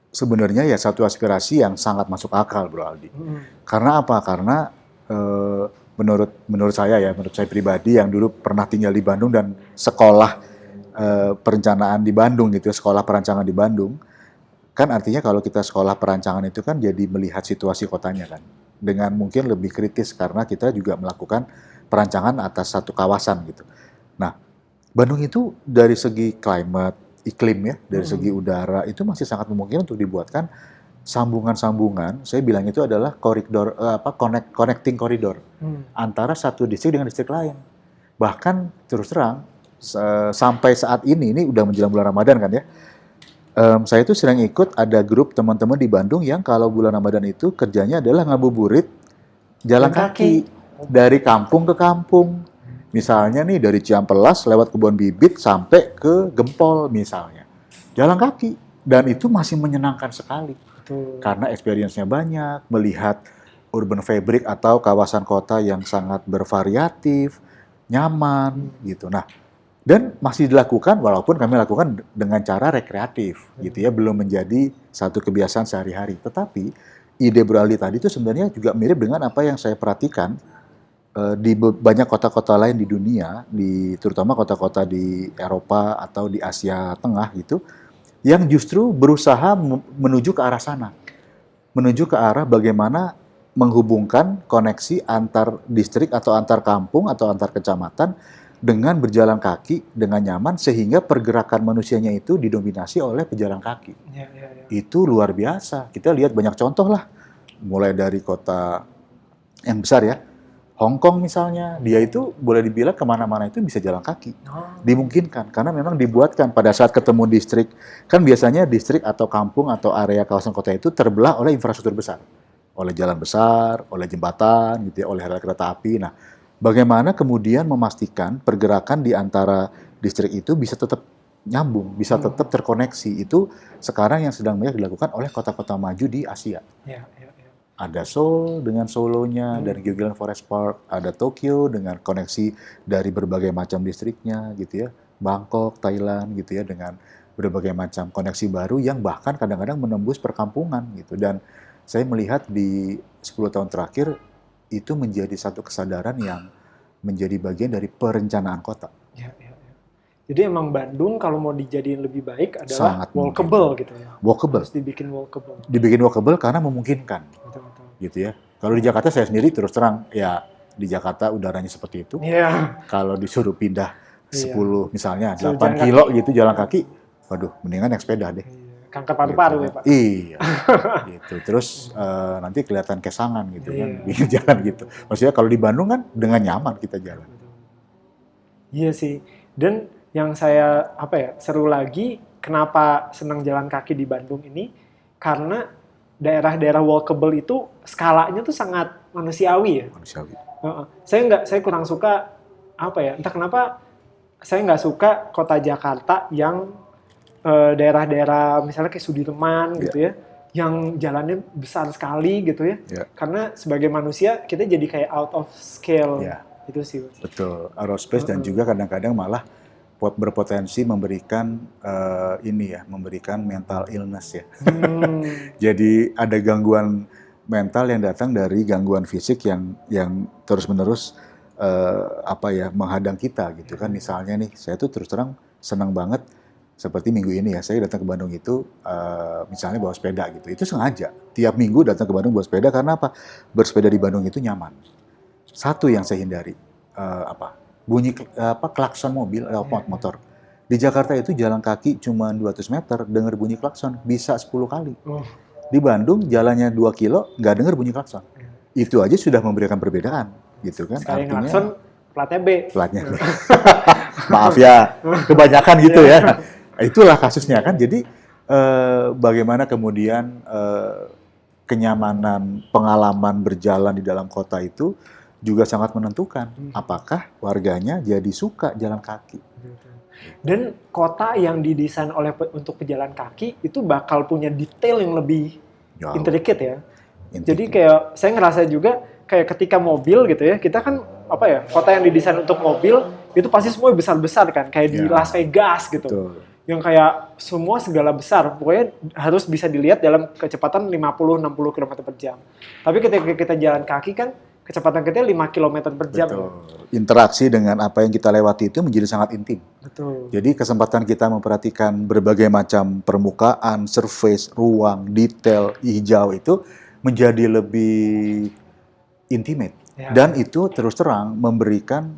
sebenarnya ya satu aspirasi yang sangat masuk akal, Bro Aldi. Karena apa? Karena menurut saya pribadi yang dulu pernah tinggal di Bandung dan sekolah perencanaan di Bandung gitu, sekolah perancangan di Bandung, kan artinya kalau kita sekolah perancangan itu kan jadi melihat situasi kotanya kan, dengan mungkin lebih kritis karena kita juga melakukan perancangan atas satu kawasan gitu. Nah, Bandung itu dari segi climate, iklim ya, dari segi udara itu masih sangat memungkinkan untuk dibuatkan sambungan-sambungan. Saya bilang itu adalah koridor connecting koridor antara satu distrik dengan distrik lain. Bahkan terus terang sampai saat ini udah menjelang bulan Ramadan kan ya. Saya tuh sering ikut ada grup teman-teman di Bandung yang kalau bulan Ramadan itu kerjanya adalah ngabuburit jalan kaki dari kampung ke kampung. Misalnya nih dari Ciampelas lewat Kebon Bibit sampai ke Gempol misalnya. Jalan kaki. Dan itu masih menyenangkan sekali. Betul. Karena experience-nya banyak, melihat urban fabric atau kawasan kota yang sangat bervariatif, nyaman gitu. Nah, dan masih dilakukan walaupun kami lakukan dengan cara rekreatif gitu ya, belum menjadi satu kebiasaan sehari-hari. Tetapi ide beralih tadi itu sebenarnya juga mirip dengan apa yang saya perhatikan di banyak kota-kota lain di dunia, terutama kota-kota di Eropa atau di Asia Tengah gitu, yang justru berusaha menuju ke arah sana. Menuju ke arah bagaimana menghubungkan koneksi antar distrik atau antar kampung atau antar kecamatan dengan berjalan kaki dengan nyaman sehingga pergerakan manusianya itu didominasi oleh pejalan kaki. Ya. Itu luar biasa. Kita lihat banyak contoh lah. Mulai dari kota yang besar ya, Hong Kong misalnya, dia itu boleh dibilang kemana-mana itu bisa jalan kaki. Dimungkinkan, karena memang dibuatkan pada saat ketemu distrik, kan biasanya distrik atau kampung atau area kawasan kota itu terbelah oleh infrastruktur besar. Oleh jalan besar, oleh jembatan, gitu ya, oleh rel kereta api. Nah, bagaimana kemudian memastikan pergerakan di antara distrik itu bisa tetap nyambung, bisa tetap terkoneksi. Itu sekarang yang sedang banyak dilakukan oleh kota-kota maju di Asia. Ya. Ada Seoul dengan Solonya dari Gyeonggi Forest Park, ada Tokyo dengan koneksi dari berbagai macam distriknya gitu ya, Bangkok, Thailand gitu ya dengan berbagai macam koneksi baru yang bahkan kadang-kadang menembus perkampungan gitu. Dan saya melihat di 10 tahun terakhir itu menjadi satu kesadaran yang menjadi bagian dari perencanaan kota. Ya. Jadi emang Bandung kalau mau dijadiin lebih baik adalah Sangat walkable gitu ya. Walkable. Harus dibikin walkable. Dibikin walkable karena memungkinkan. Betul. Gitu ya. Kalau di Jakarta saya sendiri terus terang ya di Jakarta udaranya seperti itu. Iya. Kalau disuruh pindah 10 misalnya 8 jalan kilo gitu jalan kaki, waduh mendingan naik sepeda deh. Kanker paru-paru Gitu. ya Pak. Iya. Gitu. Terus nanti kelihatan kesangan gitu kan di jalan gitu. Maksudnya kalau di Bandung kan dengan nyaman kita jalan. Iya sih. Dan yang saya seru lagi kenapa senang jalan kaki di Bandung ini karena daerah-daerah walkable itu skalanya tuh sangat manusiawi ya. Manusiawi. Saya kurang suka entah kenapa saya nggak suka kota Jakarta yang daerah-daerah misalnya kayak Sudirman gitu ya, yang jalannya besar sekali gitu ya. Karena sebagai manusia kita jadi kayak out of scale. Itu sih. Betul, out of space dan juga kadang-kadang malah berpotensi memberikan memberikan mental illness ya. Jadi ada gangguan mental yang datang dari gangguan fisik yang terus-menerus menghadang kita gitu kan. Misalnya nih, saya tuh terus terang senang banget seperti minggu ini ya, saya datang ke Bandung itu misalnya bawa sepeda gitu. Itu sengaja tiap minggu datang ke Bandung bawa sepeda karena apa? Bersepeda di Bandung itu nyaman. Satu yang saya hindari bunyi klakson mobil motor. Di Jakarta itu jalan kaki cuma 200 meter, dengar bunyi klakson bisa 10 kali. Di Bandung jalannya 2 kilo, nggak dengar bunyi klakson. Itu aja sudah memberikan perbedaan, gitu kan? Sekali artinya klakson, platnya B. Platnya B. Maaf ya, kebanyakan gitu ya. Itulah kasusnya kan. Jadi bagaimana kemudian kenyamanan pengalaman berjalan di dalam kota itu juga sangat menentukan apakah warganya jadi suka jalan kaki. Dan kota yang didesain untuk pejalan kaki itu bakal punya detail yang lebih intricate ya. Jadi kayak saya ngerasa juga kayak ketika mobil gitu ya, kita kan kota yang didesain untuk mobil itu pasti semua besar-besar kan, kayak di Las Vegas gitu. Betul. Yang kayak semua segala besar, pokoknya harus bisa dilihat dalam kecepatan 50-60 km per jam. Tapi ketika kita jalan kaki kan kecepatan kita 5 km per jam. Betul. Interaksi dengan apa yang kita lewati itu menjadi sangat intim. Betul. Jadi kesempatan kita memperhatikan berbagai macam permukaan, surface, ruang, detail, hijau itu menjadi lebih intimate. Dan itu terus terang memberikan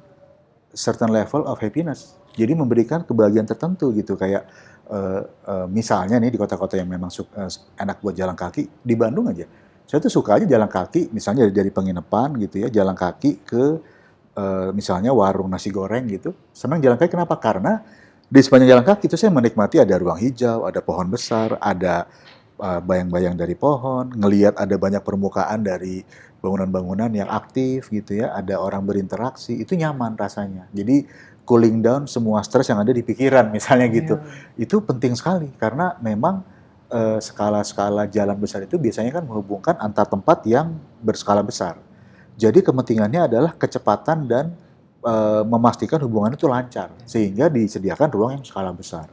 certain level of happiness. Jadi memberikan kebahagiaan tertentu gitu, kayak misalnya nih di kota-kota yang memang enak buat jalan kaki, di Bandung aja. Saya tuh suka aja jalan kaki, misalnya dari penginapan gitu ya, jalan kaki ke misalnya warung nasi goreng gitu. Senang jalan kaki kenapa? Karena di sepanjang jalan kaki itu saya menikmati ada ruang hijau, ada pohon besar, ada bayang-bayang dari pohon, ngelihat ada banyak permukaan dari bangunan-bangunan yang aktif gitu ya, ada orang berinteraksi, itu nyaman rasanya. Jadi cooling down semua stres yang ada di pikiran misalnya gitu. Iya. Itu penting sekali karena memang skala-skala jalan besar itu biasanya kan menghubungkan antar tempat yang berskala besar. Jadi kepentingannya adalah kecepatan dan memastikan hubungan itu lancar sehingga disediakan ruang yang skala besar.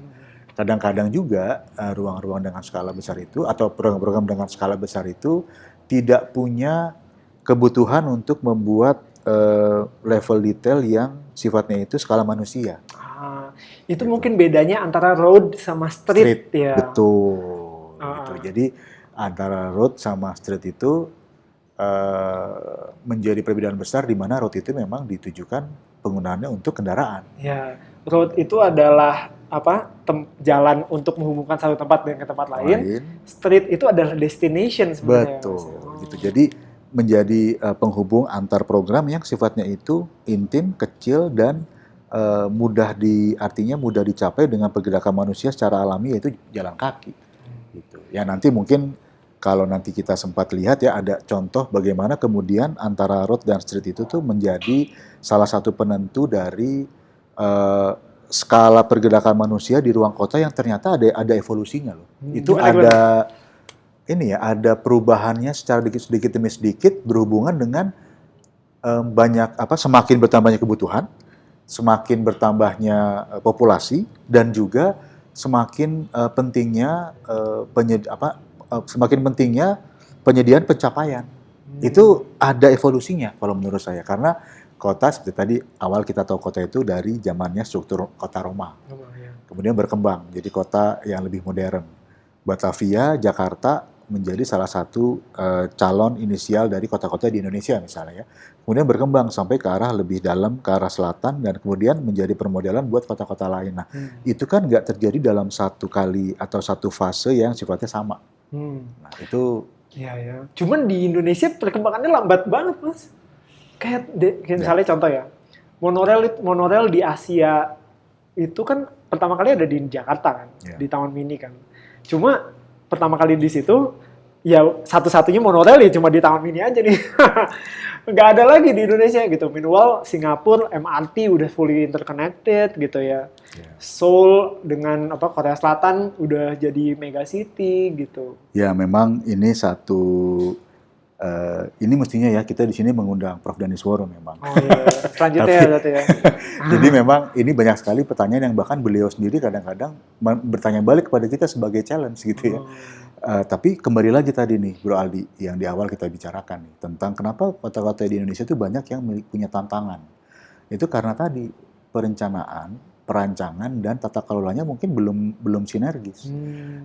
Kadang-kadang juga ruang-ruang dengan skala besar itu atau program-program dengan skala besar itu tidak punya kebutuhan untuk membuat level detail yang sifatnya itu skala manusia. Itu Gitu. mungkin bedanya antara road sama street ya. Betul. Gitu. Jadi antara road sama street itu menjadi perbedaan besar di mana road itu memang ditujukan penggunaannya untuk kendaraan. Ya, road itu adalah jalan untuk menghubungkan satu tempat dengan tempat lain. Street itu adalah destination sebenarnya. Betul. Gitu. Jadi menjadi penghubung antar program yang sifatnya itu intim, kecil dan artinya mudah dicapai dengan pergerakan manusia secara alami, yaitu jalan kaki. Gitu. Ya nanti mungkin kalau nanti kita sempat lihat ya ada contoh bagaimana kemudian antara road dan street itu tuh menjadi salah satu penentu dari skala pergerakan manusia di ruang kota yang ternyata ada evolusinya loh. Itu ada ini ya, ada perubahannya secara sedikit demi sedikit berhubungan dengan semakin bertambahnya kebutuhan, semakin bertambahnya populasi dan juga semakin pentingnya penyediaan pencapaian. Itu ada evolusinya kalau menurut saya, karena kota seperti tadi awal kita tahu kota itu dari zamannya struktur kota Roma. Kemudian berkembang jadi kota yang lebih modern. Batavia, Jakarta menjadi salah satu calon inisial dari kota-kota di Indonesia misalnya ya. Kemudian berkembang sampai ke arah lebih dalam, ke arah selatan, dan kemudian menjadi permodelan buat kota-kota lain. Nah, itu kan nggak terjadi dalam satu kali atau satu fase yang sifatnya sama. Nah, itu... Ya. Cuman di Indonesia perkembangannya lambat banget, Mas. Kayak misalnya contoh ya, monorail di Asia itu kan pertama kali ada di Jakarta kan, di Taman Mini kan. Cuma pertama kali di situ, ya satu-satunya monorail ya cuma di Taman Mini aja nih. Nggak ada lagi di Indonesia gitu. Meanwhile, Singapura MRT udah fully interconnected gitu ya. Seoul dengan Korea Selatan udah jadi mega city gitu. Ya memang ini ini mestinya ya kita di sini mengundang Prof. Danisworo memang. Oh iya, selanjutnya berarti ya. Jadi memang ini banyak sekali pertanyaan yang bahkan beliau sendiri kadang-kadang bertanya balik kepada kita sebagai challenge gitu ya. Tapi kembali lagi tadi nih Bro Aldi, yang di awal kita bicarakan nih, tentang kenapa kota-kota di Indonesia itu banyak yang punya tantangan. Itu karena tadi perencanaan, perancangan, dan tata kelolanya mungkin belum sinergis.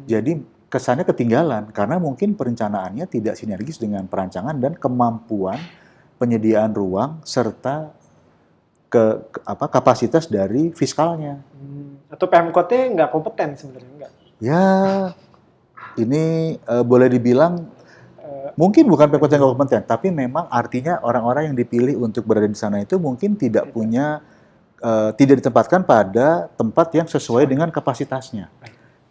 Jadi kesannya ketinggalan karena mungkin perencanaannya tidak sinergis dengan perancangan dan kemampuan penyediaan ruang serta kapasitas dari fiskalnya. Atau Pemkotnya nggak kompeten sebenarnya, nggak? Ya, ini boleh dibilang mungkin bukan Pemkot yang nggak kompeten, tapi memang artinya orang-orang yang dipilih untuk berada di sana itu mungkin tidak tidak ditempatkan pada tempat yang sesuai dengan kapasitasnya.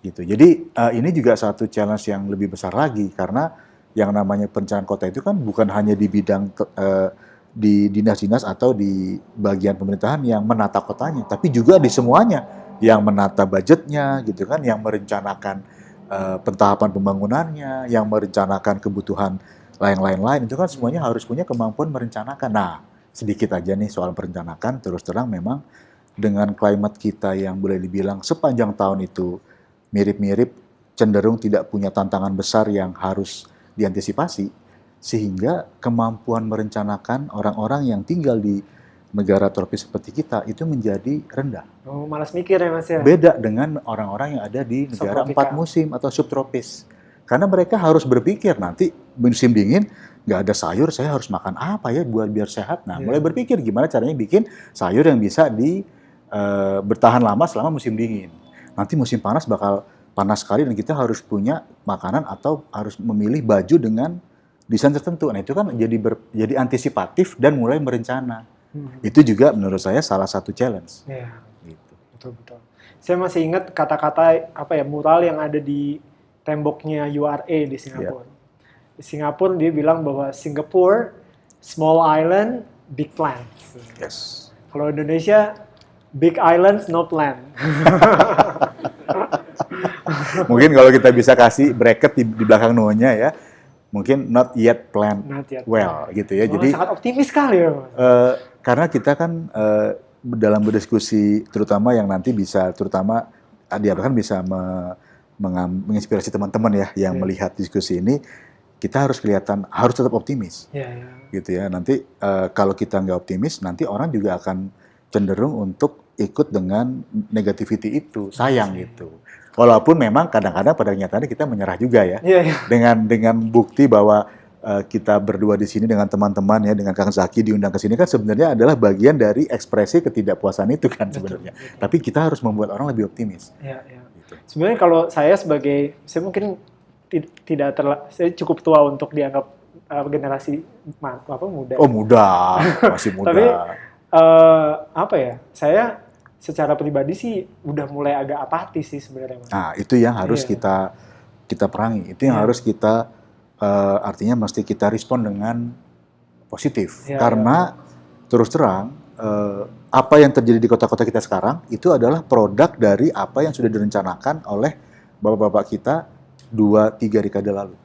Gitu. Jadi ini juga satu challenge yang lebih besar lagi karena yang namanya perencanaan kota itu kan bukan hanya di bidang di dinas-dinas atau di bagian pemerintahan yang menata kotanya, tapi juga di semuanya, yang menata budgetnya gitu kan, yang merencanakan pentahapan pembangunannya, yang merencanakan kebutuhan lain-lain itu kan semuanya harus punya kemampuan merencanakan. Nah, sedikit aja nih soal merencanakan, terus terang memang dengan climate kita yang boleh dibilang sepanjang tahun itu mirip-mirip, cenderung tidak punya tantangan besar yang harus diantisipasi, sehingga kemampuan merencanakan orang-orang yang tinggal di negara tropis seperti kita itu menjadi rendah. Malas mikir ya Mas ya? Beda dengan orang-orang yang ada di negara 4 musim atau subtropis. Karena mereka harus berpikir nanti musim dingin nggak ada sayur, saya harus makan apa ya buat biar sehat. Nah, mulai berpikir gimana caranya bikin sayur yang bisa bertahan lama selama musim dingin. Nanti musim panas bakal panas sekali dan kita harus punya makanan atau harus memilih baju dengan desain tertentu. Nah, itu kan jadi antisipatif dan mulai merencana. Itu juga menurut saya salah satu challenge. Iya. Gitu. Betul. Saya masih ingat kata-kata mural yang ada di temboknya URA di Singapura. Di Singapura dia bilang bahwa Singapore small island big plans. Yes. Kalau Indonesia big islands no plan. Mungkin kalau kita bisa kasih bracket di belakang no-nya ya, mungkin not yet planned well gitu ya. Jadi sangat optimis sekali ya. Karena kita kan dalam berdiskusi, terutama yang nanti bisa, terutama diharapkan bisa menginspirasi teman-teman ya yang melihat diskusi ini, kita harus harus tetap optimis, gitu ya. Nanti kalau kita nggak optimis, nanti orang juga akan cenderung untuk ikut dengan negativity itu, sayang gitu. Walaupun memang kadang-kadang pada kenyataannya kita menyerah juga ya, dengan bukti bahwa kita berdua di sini dengan teman-teman ya, dengan Kang Zaki diundang ke sini kan sebenarnya adalah bagian dari ekspresi ketidakpuasan itu kan sebenarnya. Betul. Tapi kita harus membuat orang lebih optimis. Gitu. Sebenarnya kalau saya mungkin saya cukup tua untuk dianggap generasi muda. Oh muda, masih muda. Tapi saya secara pribadi sih udah mulai agak apatis sih sebenarnya. Nah itu yang harus kita perangi, itu yang harus kita artinya mesti kita respon dengan positif. Karena terus terang apa yang terjadi di kota-kota kita sekarang itu adalah produk dari apa yang sudah direncanakan oleh bapak-bapak kita 2-3 dekade lalu.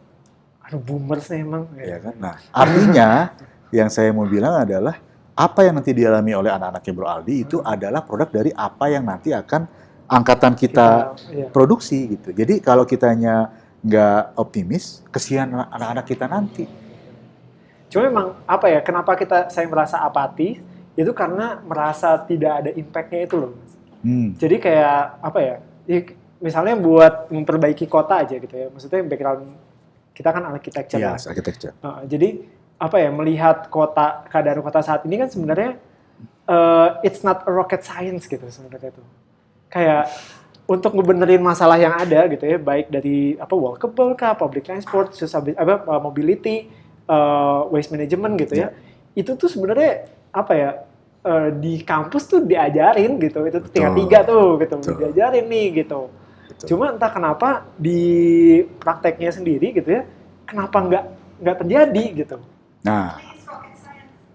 Aduh, boomers nih emang. Ya kan? Nah, artinya yang saya mau bilang adalah apa yang nanti dialami oleh anak-anaknya Bro Aldi itu adalah produk dari apa yang nanti akan angkatan kita produksi gitu. Jadi kalau kitanya nggak optimis, kesian anak-anak kita nanti. Cuma memang kenapa saya merasa apatis, itu karena merasa tidak ada impact-nya itu loh. Jadi kayak misalnya buat memperbaiki kota aja gitu ya, maksudnya background kita kan architecture. Yes, architecture. Jadi melihat keadaan kota saat ini kan sebenarnya it's not a rocket science gitu sebenarnya tuh. Kayak untuk ngebenerin masalah yang ada gitu ya, baik dari walkable kah, public transport, mobility, waste management gitu ya. Itu tuh sebenarnya di kampus tuh diajarin gitu. Itu tuh tingkat 3 tuh gitu. Diajarin nih gitu. Betul. Cuma entah kenapa di prakteknya sendiri gitu ya, kenapa nggak terjadi gitu. Nah.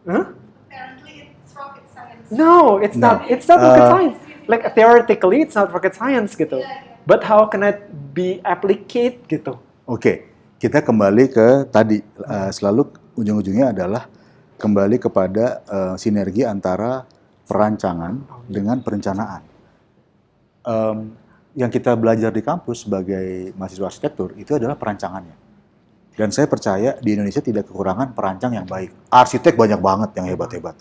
Apparently it's rocket science. No, it's not. It's not rocket science. Like theoretically it's not rocket science gitu. But how can it be applied gitu? Oke, kita kembali ke tadi selalu ujung-ujungnya adalah kembali kepada sinergi antara perancangan dengan perencanaan. Yang kita belajar di kampus sebagai mahasiswa arsitektur itu adalah perancangannya. Dan saya percaya di Indonesia tidak kekurangan perancang yang baik. Arsitek banyak banget yang hebat-hebat.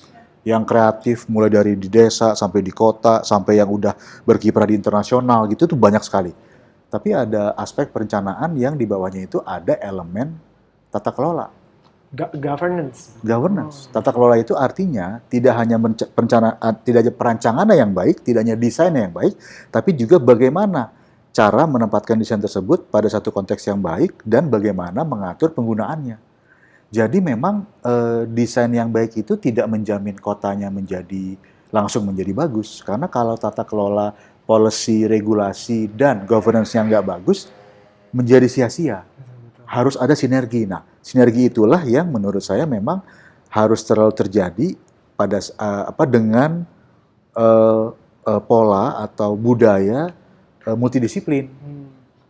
Yang kreatif mulai dari di desa sampai di kota sampai yang udah berkiprah di internasional gitu tuh banyak sekali. Tapi ada aspek perencanaan yang di bawahnya itu ada elemen tata kelola. Governance. Tata kelola itu artinya tidak hanya perancangannya yang baik, tidak hanya desainnya yang baik, tapi juga bagaimana cara menempatkan desain tersebut pada satu konteks yang baik dan bagaimana mengatur penggunaannya. Jadi memang desain yang baik itu tidak menjamin kotanya langsung menjadi bagus. Karena kalau tata kelola, policy, regulasi, dan governance yang nggak bagus, menjadi sia-sia. Harus ada sinergi. Nah, sinergi itulah yang menurut saya memang harus terjadi dengan pola atau budaya multidisiplin.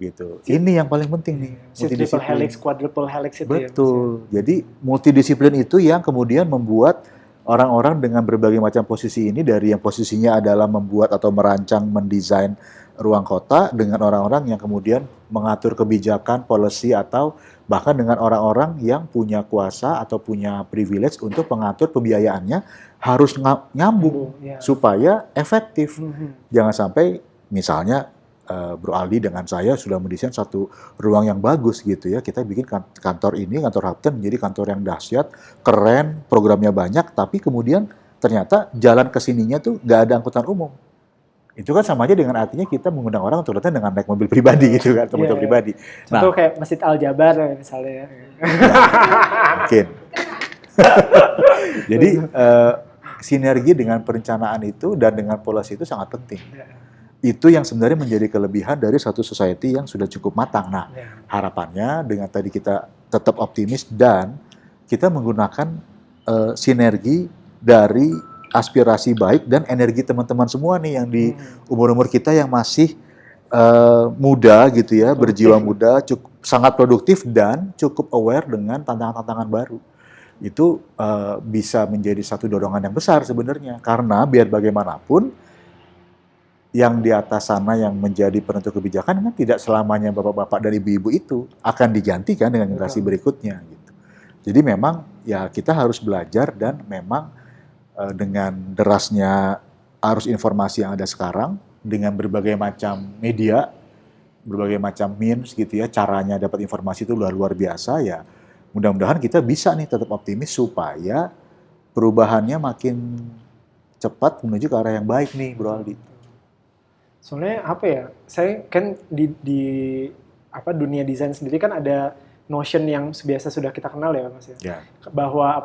Gitu. Ini yang paling penting nih. Triple helix, quadruple helix itu. Betul. Jadi multidisiplin itu yang kemudian membuat orang-orang dengan berbagai macam posisi ini, dari yang posisinya adalah membuat atau merancang, mendesain ruang kota, dengan orang-orang yang kemudian mengatur kebijakan, policy, atau bahkan dengan orang-orang yang punya kuasa atau punya privilege untuk mengatur pembiayaannya, harus nyambung supaya efektif. Jangan sampai misalnya Bro Aldi dengan saya sudah mendesain satu ruang yang bagus gitu ya. Kita bikin kantor ini, kantor Hapten menjadi kantor yang dahsyat, keren, programnya banyak, tapi kemudian ternyata jalan ke sininya tuh nggak ada angkutan umum. Itu kan sama aja dengan artinya kita mengundang orang untuk datang dengan naik mobil pribadi gitu kan, atau motor pribadi. Contoh kayak Masjid Al Jabar misalnya. Ya, mungkin. Jadi sinergi dengan perencanaan itu dan dengan polisi itu sangat penting. Itu yang sebenarnya menjadi kelebihan dari satu society yang sudah cukup matang. Nah, harapannya dengan tadi kita tetap optimis dan kita menggunakan sinergi dari aspirasi baik dan energi teman-teman semua nih yang di umur-umur kita yang masih muda gitu ya, berjiwa muda, sangat produktif dan cukup aware dengan tantangan-tantangan baru. Itu bisa menjadi satu dorongan yang besar sebenarnya, karena biar bagaimanapun yang di atas sana yang menjadi penentu kebijakan kan tidak selamanya bapak-bapak dan ibu-ibu itu akan digantikan dengan generasi berikutnya gitu. Jadi memang ya kita harus belajar dan memang dengan derasnya arus informasi yang ada sekarang, dengan berbagai macam media, berbagai macam means gitu ya, caranya dapat informasi itu luar biasa ya. Mudah-mudahan kita bisa nih tetap optimis supaya perubahannya makin cepat menuju ke arah yang baik nih, Bro Aldi. Soalnya apa ya, saya kan di dunia desain sendiri kan ada notion yang biasa sudah kita kenal ya Mas ya. Bahwa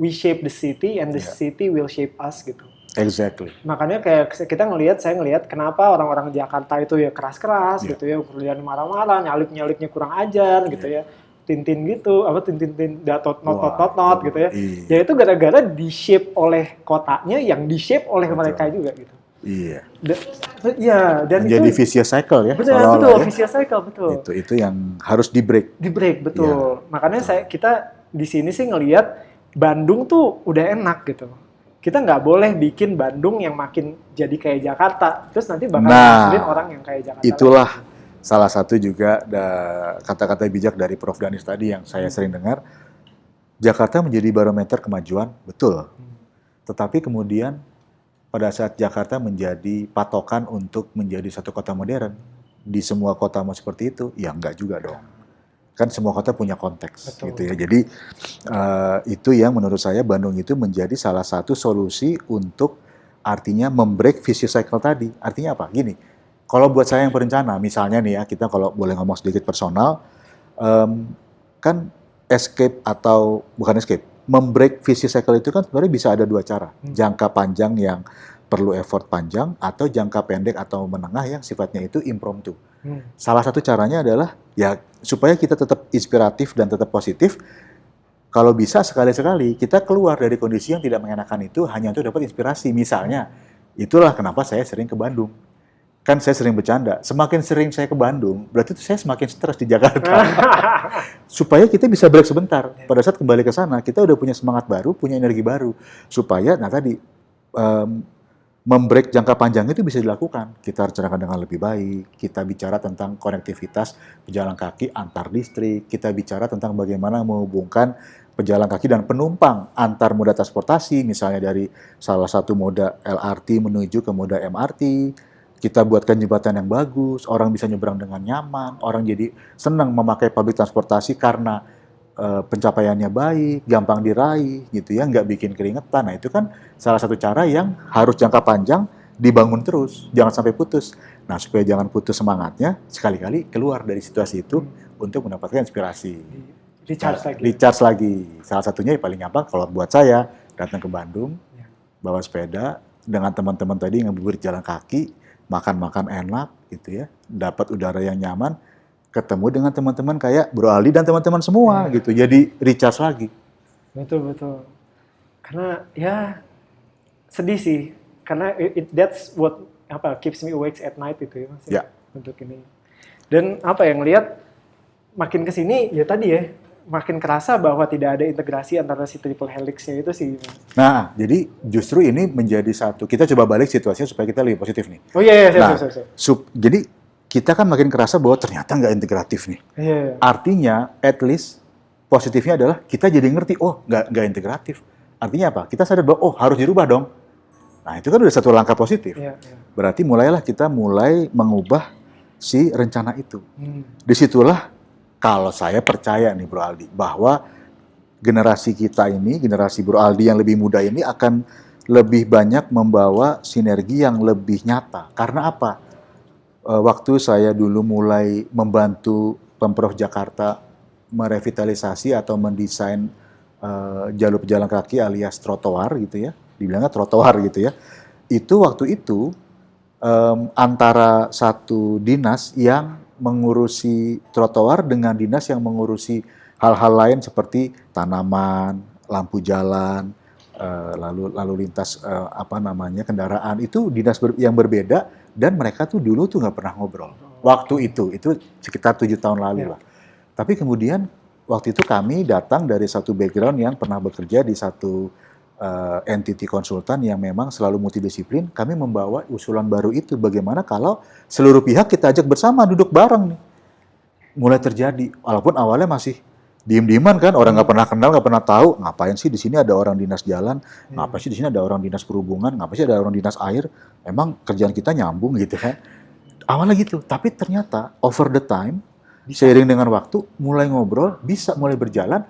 we shape the city and the city will shape us gitu. Exactly. Makanya kayak saya ngelihat kenapa orang-orang Jakarta itu ya keras-keras gitu ya, kerjaan marah-marah, nyalip-nyalipnya kurang ajar gitu ya. Tintin gitu, tintin not gitu ya. Ya itu gara-gara di-shape oleh kotanya yang di-shape oleh mereka juga gitu. Iya. Dan menjadi itu vicious cycle ya. Betul, vicious cycle betul. Itu yang harus di-break. Di-break betul. Makanya kita di sini sih ngelihat Bandung tuh udah enak gitu. Kita nggak boleh bikin Bandung yang makin jadi kayak Jakarta. Terus nanti bakal ngasilin orang yang kayak Jakarta. Itulah salah satu juga kata-kata bijak dari Prof. Danis tadi yang saya sering dengar. Jakarta menjadi barometer kemajuan, betul. Tetapi kemudian pada saat Jakarta menjadi patokan untuk menjadi satu kota modern, di semua kota mau seperti itu, ya enggak juga dong. Kan semua kota punya konteks. Betul. Gitu ya. Jadi itu yang menurut saya Bandung itu menjadi salah satu solusi untuk artinya membreak vicious cycle tadi. Artinya apa? Gini, kalau buat saya yang perencana, misalnya nih ya, kita kalau boleh ngomong sedikit personal, kan escape atau bukan escape, membreak vicious cycle itu kan sebenarnya bisa ada dua cara. Jangka panjang yang perlu effort panjang atau jangka pendek atau menengah yang sifatnya itu impromptu. Salah satu caranya adalah ya supaya kita tetap inspiratif dan tetap positif. Kalau bisa sekali-sekali kita keluar dari kondisi yang tidak mengenakan itu hanya untuk dapat inspirasi. Misalnya, itulah kenapa saya sering ke Bandung. Kan saya sering bercanda, semakin sering saya ke Bandung, berarti itu saya semakin stres di Jakarta. Supaya kita bisa break sebentar. Pada saat kembali ke sana, kita udah punya semangat baru, punya energi baru. Supaya, membreak jangka panjang itu bisa dilakukan. Kita rencanakan dengan lebih baik, kita bicara tentang konektivitas pejalan kaki antar distrik, kita bicara tentang bagaimana menghubungkan pejalan kaki dan penumpang antar moda transportasi, misalnya dari salah satu moda LRT menuju ke moda MRT, kita buatkan jembatan yang bagus, orang bisa nyebrang dengan nyaman, orang jadi senang memakai public transportasi karena pencapaiannya baik, gampang diraih gitu ya, nggak bikin keringetan. Nah itu kan salah satu cara yang harus jangka panjang dibangun terus, jangan sampai putus. Nah supaya jangan putus semangatnya, sekali-kali keluar dari situasi itu untuk mendapatkan inspirasi. Recharge lagi. Salah satunya yang paling gampang kalau buat saya, datang ke Bandung, bawa sepeda, dengan teman-teman tadi ngabuburit jalan kaki, makan-makan enak gitu ya, dapat udara yang nyaman, ketemu dengan teman-teman kayak Bro Aldi dan teman-teman semua gitu, jadi recharge lagi. Betul. Karena ya sedih sih, karena that's what keeps me awake at night itu ya Mas. Untuk ini. Dan ngelihat makin kesini ya tadi ya, makin kerasa bahwa tidak ada integrasi antara si triple helix-nya itu sih. Nah, jadi justru ini menjadi satu. Kita coba balik situasinya supaya kita lebih positif nih. Oh iya, siap. Jadi kita kan makin kerasa bahwa ternyata nggak integratif nih. Artinya, at least positifnya adalah kita jadi ngerti, oh nggak integratif. Artinya apa? Kita sadar bahwa, oh harus dirubah dong. Nah, itu kan udah satu langkah positif. Iya, iya. Berarti mulailah kita mulai mengubah si rencana itu. Hmm. Disitulah kalau saya percaya nih Bro Aldi, bahwa generasi kita ini, generasi Bro Aldi yang lebih muda ini akan lebih banyak membawa sinergi yang lebih nyata. Karena apa? Waktu saya dulu mulai membantu Pemprov Jakarta merevitalisasi atau mendesain jalur pejalan kaki alias trotoar gitu ya, dibilangnya trotoar gitu ya, itu waktu itu antara satu dinas yang mengurusi trotoar dengan dinas yang mengurusi hal-hal lain seperti tanaman, lampu jalan, lalu lintas kendaraan, itu dinas yang berbeda, dan mereka tuh dulu tuh nggak pernah ngobrol. Waktu itu sekitar 7 tahun lalu lah. Tapi kemudian waktu itu kami datang dari satu background yang pernah bekerja di satu entity konsultan yang memang selalu multidisiplin. Kami membawa usulan baru itu, bagaimana kalau seluruh pihak kita ajak bersama duduk bareng nih. Mulai terjadi, walaupun awalnya masih diem-dieman kan, orang nggak pernah kenal, nggak pernah tahu, ngapain sih di sini ada orang dinas jalan, ngapain sih di sini ada orang dinas perhubungan, ngapain sih ada orang dinas air, emang kerjaan kita nyambung gitu kan. Awalnya gitu, tapi ternyata over the time, seiring dengan waktu, mulai ngobrol, bisa mulai berjalan.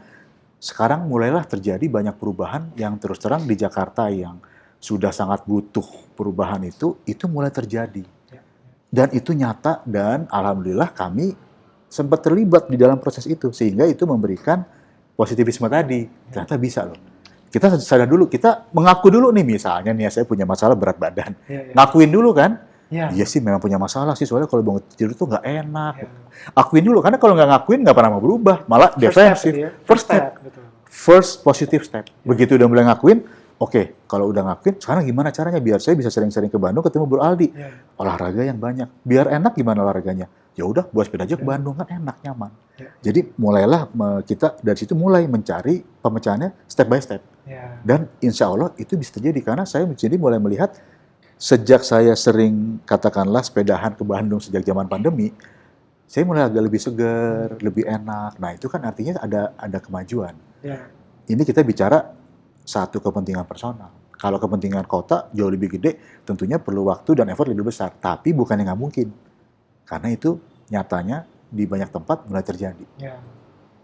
Sekarang mulailah terjadi banyak perubahan yang terus terang di Jakarta yang sudah sangat butuh perubahan itu mulai terjadi. Dan itu nyata, dan alhamdulillah kami sempat terlibat di dalam proses itu, sehingga itu memberikan positivisme tadi. Ternyata bisa loh. Kita sadar dulu, kita mengaku dulu nih, misalnya nih saya punya masalah berat badan. Ngakuin dulu kan, iya sih memang punya masalah sih, soalnya kalau bangun tidur tuh nggak enak. Akuin dulu, karena kalau nggak ngakuin nggak pernah mau berubah, malah defensif. First positive step. Begitu udah mulai ngakuin, oke, kalau udah ngakuin, sekarang gimana caranya biar saya bisa sering-sering ke Bandung ketemu Bro Aldi? Olahraga yang banyak. Biar enak gimana olahraganya? Ya udah, buat sepeda aja ke Bandung, kan enak, nyaman. Jadi mulailah kita dari situ mulai mencari pemecahannya step by step. Dan insya Allah itu bisa terjadi karena saya jadi mulai melihat sejak saya sering katakanlah sepedahan ke Bandung sejak zaman pandemi, saya mulai agak lebih segar, lebih enak. Nah itu kan artinya ada kemajuan. Ini kita bicara satu kepentingan personal. Kalau kepentingan kota jauh lebih gede, tentunya perlu waktu dan effort lebih besar. Tapi bukannya nggak mungkin. Karena itu nyatanya di banyak tempat mulai terjadi.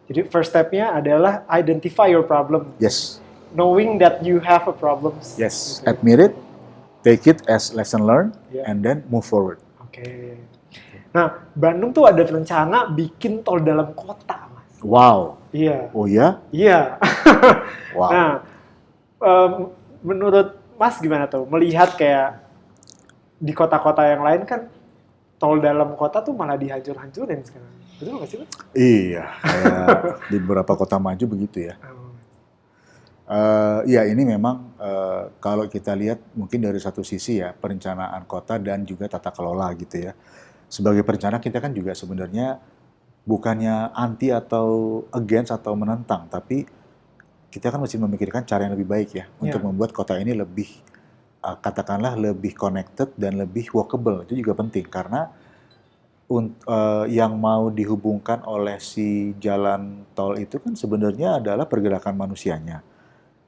Jadi first step-nya adalah identify your problem. Yes. Knowing that you have a problem. Yes. Admit it, take it as lesson learned, and then move forward. Oke. Nah, Bandung tuh ada rencana bikin tol dalam kota, Mas. Wow. Iya. Oh ya? Iya. Wow. Nah, menurut Mas gimana tuh? Melihat kayak di kota-kota yang lain kan tol dalam kota tuh malah dihancur-hancurin sekarang. Betul nggak sih, Mas? Iya, kayak di beberapa kota maju begitu ya. Ya ini memang kalau kita lihat mungkin dari satu sisi ya, perencanaan kota dan juga tata kelola gitu ya. Sebagai perencana kita kan juga sebenarnya bukannya anti atau against atau menentang, tapi kita kan mesti memikirkan cara yang lebih baik ya untuk membuat kota ini lebih katakanlah lebih connected dan lebih walkable. Itu juga penting karena yang mau dihubungkan oleh si jalan tol itu kan sebenarnya adalah pergerakan manusianya.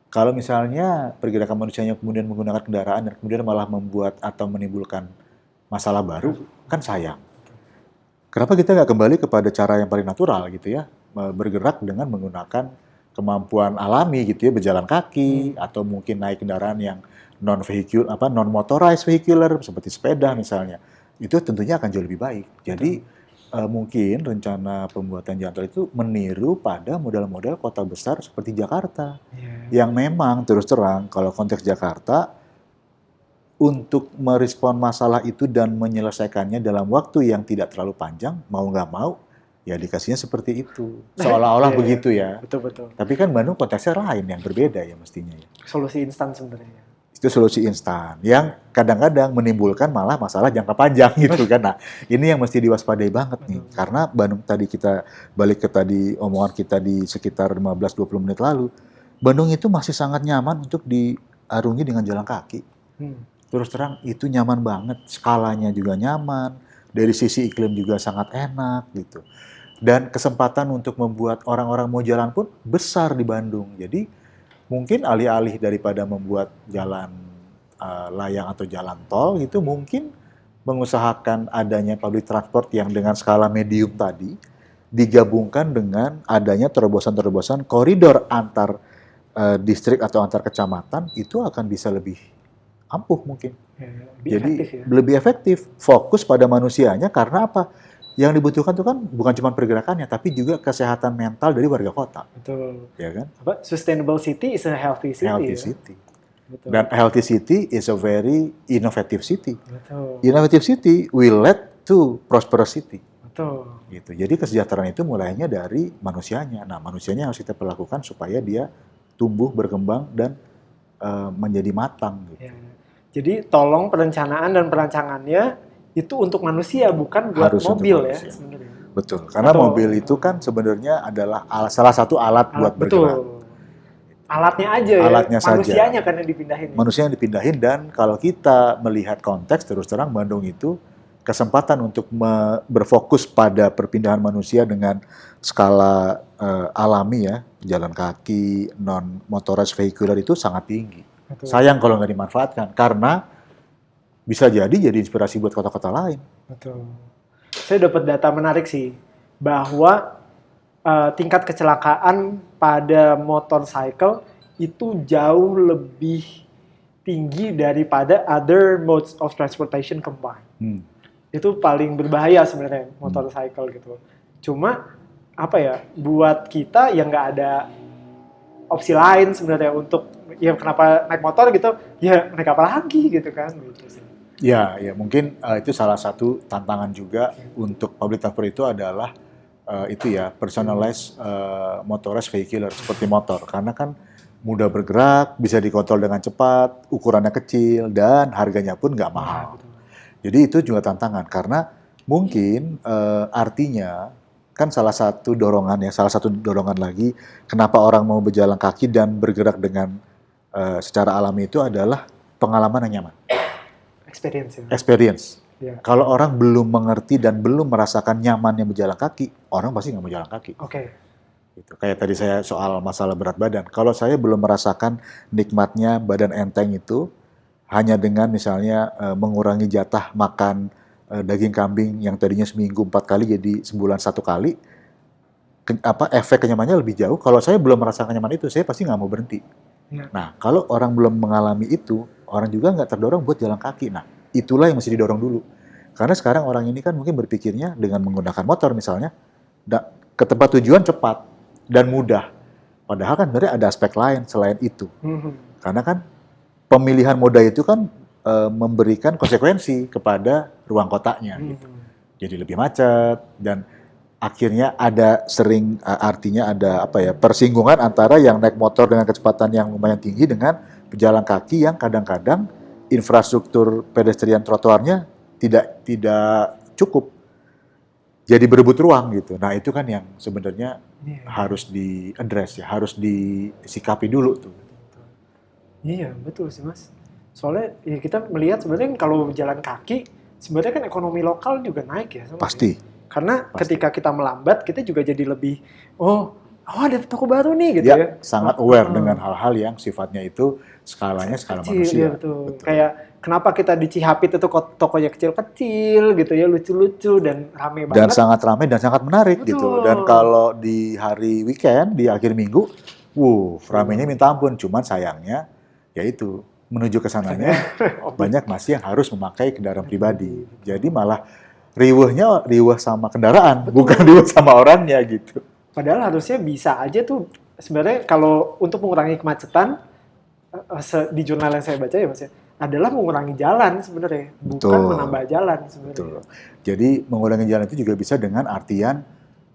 Kalau misalnya pergerakan manusianya kemudian menggunakan kendaraan dan kemudian malah membuat atau menimbulkan masalah baru, kan sayang. Kenapa kita nggak kembali kepada cara yang paling natural gitu ya, bergerak dengan menggunakan kemampuan alami gitu ya, berjalan kaki atau mungkin naik kendaraan yang non motorized vehicular seperti sepeda misalnya. Itu tentunya akan jauh lebih baik. Jadi mungkin rencana pembuatan jalan tol itu meniru pada model-model kota besar seperti Jakarta. Yang memang terus terang kalau konteks Jakarta untuk merespon masalah itu dan menyelesaikannya dalam waktu yang tidak terlalu panjang, mau nggak mau ya dikasihnya seperti itu. Seolah-olah begitu ya. Betul-betul. Tapi kan Bandung konteksnya lain yang berbeda ya mestinya. Solusi instan sebenarnya. Itu solusi instan yang kadang-kadang menimbulkan malah masalah jangka panjang gitu kan. Nah, ini yang mesti diwaspadai banget nih. Karena Bandung tadi kita balik ke tadi omongan kita di sekitar 15-20 menit lalu, Bandung itu masih sangat nyaman untuk diarungi dengan jalan kaki. Terus terang itu nyaman banget, skalanya juga nyaman, dari sisi iklim juga sangat enak gitu. Dan kesempatan untuk membuat orang-orang mau jalan pun besar di Bandung. Jadi mungkin alih-alih daripada membuat jalan layang atau jalan tol itu mungkin mengusahakan adanya public transport yang dengan skala medium tadi digabungkan dengan adanya terobosan-terobosan koridor antar distrik atau antar kecamatan itu akan bisa lebih ampuh mungkin. Ya, lebih Jadi efektif ya. lebih efektif, fokus pada manusianya karena apa? Yang dibutuhkan itu kan bukan cuma pergerakannya, tapi juga kesehatan mental dari warga kota, Betul. ya kan? Apa? Sustainable city is a healthy city Healthy ya. city. Betul. Dan healthy city is a very innovative city. Betul. Innovative city will lead to prosperous city. Betul. Gitu. Jadi kesejahteraan itu mulainya dari manusianya. Nah, manusianya harus kita perlakukan supaya dia tumbuh, berkembang, dan menjadi matang. Gitu. Ya. Jadi tolong perencanaan dan perancangannya itu untuk manusia, bukan buat Harus untuk mobil ya manusia. sebenarnya. Betul. Karena Atau- mobil itu kan sebenarnya adalah salah satu alat buat bergerak. Betul. Alatnya aja Alatnya ya, saja. manusianya kan yang dipindahin. Manusia yang dipindahin, dan kalau kita melihat konteks terus terang Bandung itu kesempatan untuk berfokus pada perpindahan manusia dengan skala alami ya, jalan kaki, non motorized vehicular itu sangat tinggi. Betul. Sayang kalau nggak dimanfaatkan karena bisa jadi inspirasi buat kota-kota lain. Betul. Saya dapat data menarik sih bahwa tingkat kecelakaan pada motorcycle itu jauh lebih tinggi daripada other modes of transportation combined. Itu paling berbahaya sebenarnya motorcycle gitu. Cuma apa ya, buat kita yang nggak ada opsi lain sebenarnya untuk ya kenapa naik motor gitu, ya naik apa lagi gitu kan gitu sih. Ya mungkin itu salah satu tantangan juga untuk public transport itu adalah itu ya, personalized motorized vehicular seperti motor, karena kan mudah bergerak, bisa dikontrol dengan cepat, ukurannya kecil, dan harganya pun nggak mahal. Jadi itu juga tantangan, karena mungkin artinya kan salah satu dorongan lagi kenapa orang mau berjalan kaki dan bergerak dengan secara alami itu adalah pengalaman yang nyaman. Experience. Ya. Kalau orang belum mengerti dan belum merasakan nyamannya berjalan kaki, orang pasti nggak mau jalan kaki. Oke. Gitu. Kayak tadi saya soal masalah berat badan. Kalau saya belum merasakan nikmatnya badan enteng itu, hanya dengan misalnya mengurangi jatah makan daging kambing yang tadinya seminggu 4 kali jadi sebulan 1 kali, efek kenyamannya lebih jauh. Kalau saya belum merasakan nyaman itu, saya pasti nggak mau berhenti. Ya. Nah, kalau orang belum mengalami itu, orang juga nggak terdorong buat jalan kaki. Nah, itulah yang mesti didorong dulu. Karena sekarang orang ini kan mungkin berpikirnya dengan menggunakan motor misalnya, ke tempat tujuan cepat dan mudah. Padahal kan sebenarnya ada aspek lain selain itu. Karena kan pemilihan moda itu kan memberikan konsekuensi kepada ruang kotanya. Gitu. Jadi lebih macet, dan akhirnya ada artinya ada persinggungan antara yang naik motor dengan kecepatan yang lumayan tinggi dengan pejalan kaki yang kadang-kadang infrastruktur pedestrian trotoarnya tidak cukup. Jadi berebut ruang gitu. Nah, itu kan yang sebenarnya harus di-address ya, harus disikapi dulu tuh. Iya, betul sih Mas. Soalnya ya kita melihat sebenarnya kalau jalan kaki, sebenarnya kan ekonomi lokal juga naik ya. Pasti. Karena ketika kita melambat, kita juga jadi lebih, ada toko baru nih gitu ya. Sangat aware dengan hal-hal yang sifatnya itu skalanya skala kecil, manusia. Ya, betul. Kayak kenapa kita di Cihapit itu tokonya kecil-kecil gitu ya, lucu-lucu dan rame banget. Dan sangat ramai dan sangat menarik. Betul. Gitu. Dan kalau di hari weekend, di akhir minggu, ramenya minta ampun. Cuman sayangnya, yaitu menuju ke sananya banyak masih yang harus memakai kendaraan pribadi. Jadi malah riweh sama kendaraan, bukan riweh sama orangnya gitu. Padahal harusnya bisa aja tuh sebenarnya kalau untuk mengurangi kemacetan di jurnal yang saya baca ya Mas ya, adalah mengurangi jalan sebenarnya, bukan menambah jalan sebenarnya. Betul. Jadi mengurangi jalan itu juga bisa dengan artian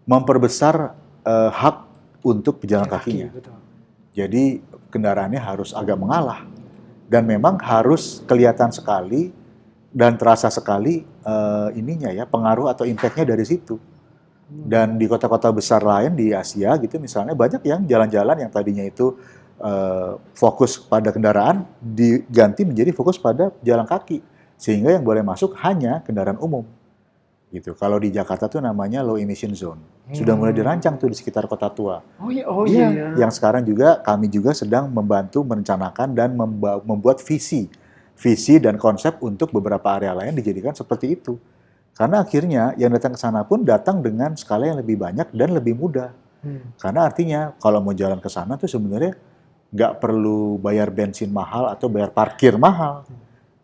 memperbesar hak untuk pejalan kakinya. Betul. Jadi kendaraannya harus agak mengalah dan memang harus kelihatan sekali dan terasa sekali pengaruh atau impact-nya dari situ. Dan di kota-kota besar lain di Asia gitu misalnya, banyak yang jalan-jalan yang tadinya itu fokus pada kendaraan diganti menjadi fokus pada jalan kaki, sehingga yang boleh masuk hanya kendaraan umum gitu. Kalau di Jakarta tuh namanya low emission zone, sudah mulai dirancang tuh di sekitar kota tua. Yang sekarang juga kami juga sedang membantu merencanakan dan membuat visi visi dan konsep untuk beberapa area lain dijadikan seperti itu. Karena akhirnya yang datang ke sana pun datang dengan skala yang lebih banyak dan lebih mudah. Karena artinya kalau mau jalan ke sana tuh sebenarnya nggak perlu bayar bensin mahal atau bayar parkir mahal.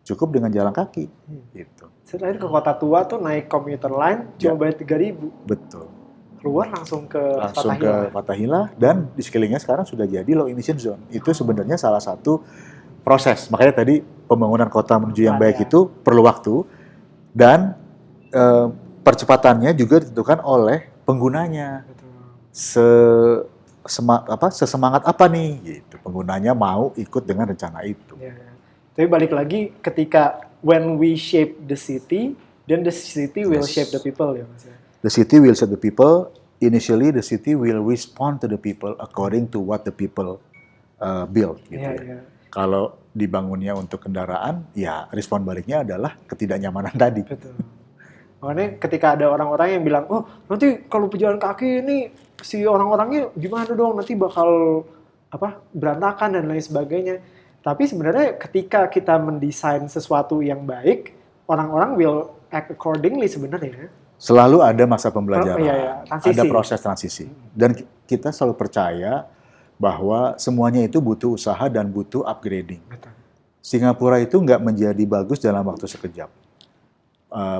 Cukup dengan jalan kaki. Gitu. Selain ke Kota Tua tuh naik komuter line cuma bayar 3.000. Betul. Keluar langsung ke Fathahillah dan di sekelilingnya sekarang sudah jadi low emission zone. Itu sebenarnya salah satu proses. Makanya tadi pembangunan kota menuju yang baik itu perlu waktu dan percepatannya juga ditentukan oleh penggunanya. Sesemangat apa nih gitu. Penggunanya mau ikut dengan rencana itu. Ya. Tapi balik lagi ketika when we shape the city, then the city will shape the people ya Mas. The city will shape the people. Initially the city will respond to the people according to what the people build gitu ya. Kalau dibangunnya untuk kendaraan, ya respon baliknya adalah ketidaknyamanan tadi. Betul. Makanya ketika ada orang-orang yang bilang, oh nanti kalau pejalan kaki ini si orang-orangnya gimana dong, nanti bakal berantakan dan lain sebagainya. Tapi sebenarnya ketika kita mendesain sesuatu yang baik, orang-orang will act accordingly sebenarnya. Selalu ada masa pembelajaran, transisi. Ada proses transisi. Dan kita selalu percaya bahwa semuanya itu butuh usaha dan butuh upgrading. Betul. Singapura itu nggak menjadi bagus dalam waktu sekejap.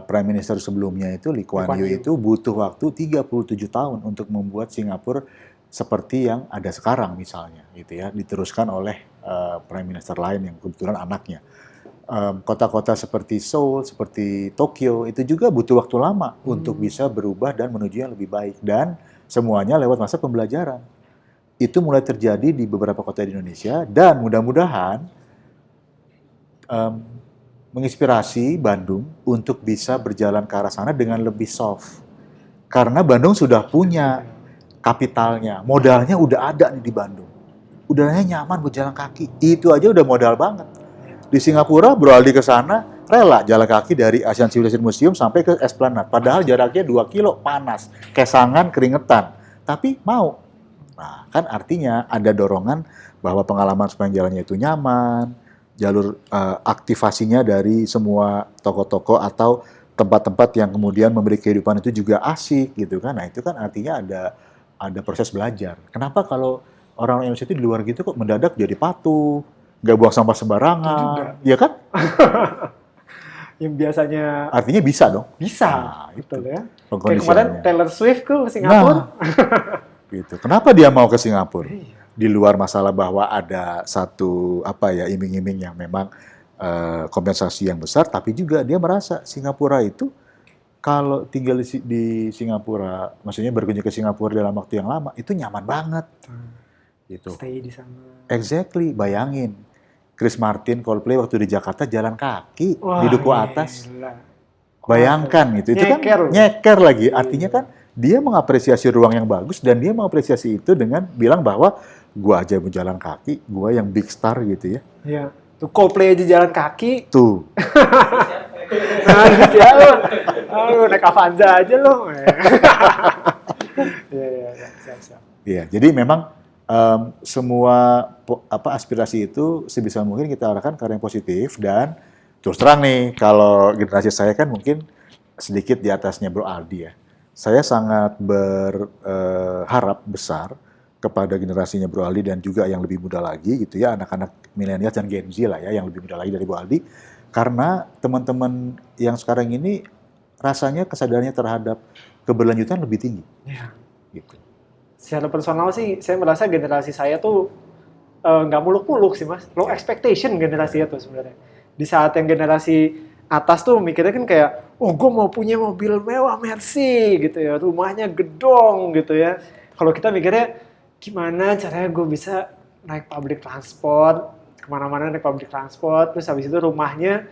Prime Minister sebelumnya itu Lee Kuan Yew itu butuh waktu 37 tahun untuk membuat Singapura seperti yang ada sekarang misalnya, gitu ya, diteruskan oleh Prime Minister lain yang kebetulan anaknya. Kota-kota seperti Seoul, seperti Tokyo itu juga butuh waktu lama untuk bisa berubah dan menuju yang lebih baik dan semuanya lewat masa pembelajaran. Itu mulai terjadi di beberapa kota di Indonesia dan mudah-mudahan menginspirasi Bandung untuk bisa berjalan ke arah sana dengan lebih soft. Karena Bandung sudah punya kapitalnya, modalnya udah ada nih di Bandung. Udaranya nyaman buat jalan kaki, itu aja udah modal banget. Di Singapura, Bro Aldi ke sana, rela jalan kaki dari Asian Civilization Museum sampai ke Esplanade. Padahal jaraknya 2 kilo, panas, kesangan, keringetan. Tapi mau. Nah, kan artinya ada dorongan bahwa pengalaman sepanjang jalannya itu nyaman, jalur aktivasinya dari semua toko-toko atau tempat-tempat yang kemudian memberi kehidupan itu juga asik gitu kan. Nah itu kan artinya ada proses belajar. Kenapa kalau orang Indonesia itu di luar gitu kok mendadak jadi patuh, nggak buang sampah sembarangan, ya kan? Yang biasanya artinya bisa dong. Bisa, nah, betul ya. Kayak kemarin Taylor Swift ke Singapura. Gitu. Kenapa dia mau ke Singapura? Di luar masalah bahwa ada satu iming-iming yang memang kompensasi yang besar, tapi juga dia merasa Singapura itu kalau tinggal di Singapura, maksudnya berkunjung ke Singapura dalam waktu yang lama, itu nyaman banget. Gitu. Stay di sana. Exactly, bayangin. Chris Martin, Coldplay waktu di Jakarta jalan kaki di Duku Atas. Bayangkan itu kan nyeker lagi. Artinya kan dia mengapresiasi ruang yang bagus dan dia mengapresiasi itu dengan bilang bahwa gua aja mau jalan kaki, gua yang big star gitu ya. Iya. Tuh Coldplay aja jalan kaki. Tuh. Naik Avanza aja loh. Iya, jadi memang semua aspirasi itu sebisa mungkin kita arahkan ke arah yang positif dan terus terang nih, kalau generasi saya kan mungkin sedikit di atasnya Bro Aldi ya. Saya sangat berharap besar kepada generasinya Bro Aldi dan juga yang lebih muda lagi gitu ya, anak-anak milenial dan Gen Z lah ya, yang lebih muda lagi dari Bro Aldi. Karena teman-teman yang sekarang ini rasanya kesadarannya terhadap keberlanjutan lebih tinggi. Iya. Gitu. Secara personal sih, saya merasa generasi saya tuh nggak muluk-muluk sih mas, low expectation generasinya tuh sebenarnya. Di saat yang generasi atas tuh mikirnya kan kayak, oh gue mau punya mobil mewah Mercy gitu ya, rumahnya gedong gitu ya. Kalau kita mikirnya, gimana caranya gue bisa naik public transport, kemana-mana naik public transport, terus habis itu rumahnya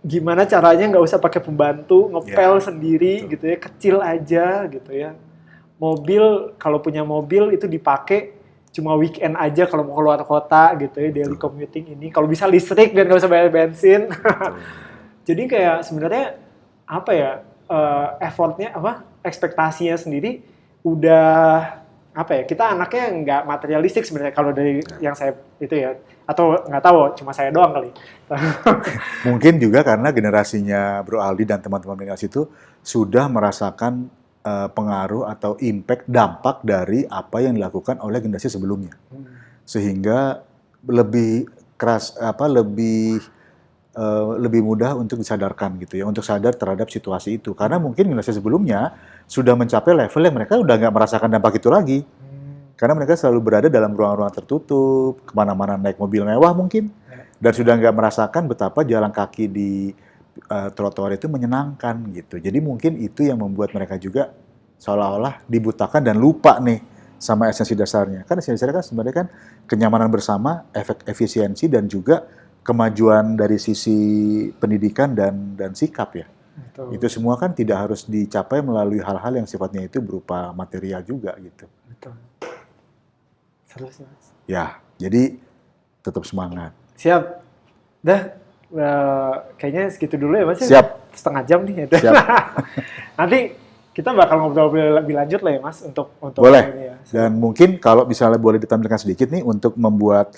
gimana caranya nggak usah pakai pembantu, ngepel sendiri gitu ya, kecil aja gitu ya. Mobil, kalau punya mobil itu dipakai cuma weekend aja kalau mau keluar kota gitu ya, daily commuting ini. Kalau bisa listrik dan nggak usah bayar bensin. Jadi kayak sebenarnya effortnya ekspektasinya sendiri udah apa ya, kita anaknya nggak materialistik sebenarnya kalau dari yang saya itu ya, atau nggak tahu cuma saya doang kali. Mungkin juga karena generasinya Bro Aldi dan teman-teman generasi itu sudah merasakan pengaruh atau impact dampak dari apa yang dilakukan oleh generasi sebelumnya. Sehingga lebih keras lebih mudah untuk disadarkan gitu ya, untuk sadar terhadap situasi itu. Karena mungkin generasi sebelumnya sudah mencapai level yang mereka udah nggak merasakan dampak itu lagi. Karena mereka selalu berada dalam ruang-ruang tertutup, kemana-mana naik mobil mewah mungkin, dan sudah nggak merasakan betapa jalan kaki di trotoar itu menyenangkan gitu. Jadi mungkin itu yang membuat mereka juga seolah-olah dibutakan dan lupa nih sama esensi dasarnya. Kan esensi dasarnya kan sebenarnya kan kenyamanan bersama, efek efisiensi, dan juga kemajuan dari sisi pendidikan dan sikap ya. Betul. Itu semua kan tidak harus dicapai melalui hal-hal yang sifatnya itu berupa material juga gitu. Betul. Seru sih, Mas. Ya, jadi tetap semangat. Siap. Dah, kayaknya segitu dulu ya, Mas. Siap. Setengah jam nih. Siap. Nanti kita bakal ngobrol lebih lanjut lah ya, Mas, untuk Boleh. ini ya. Dan mungkin kalau misalnya boleh ditampilkan sedikit nih untuk membuat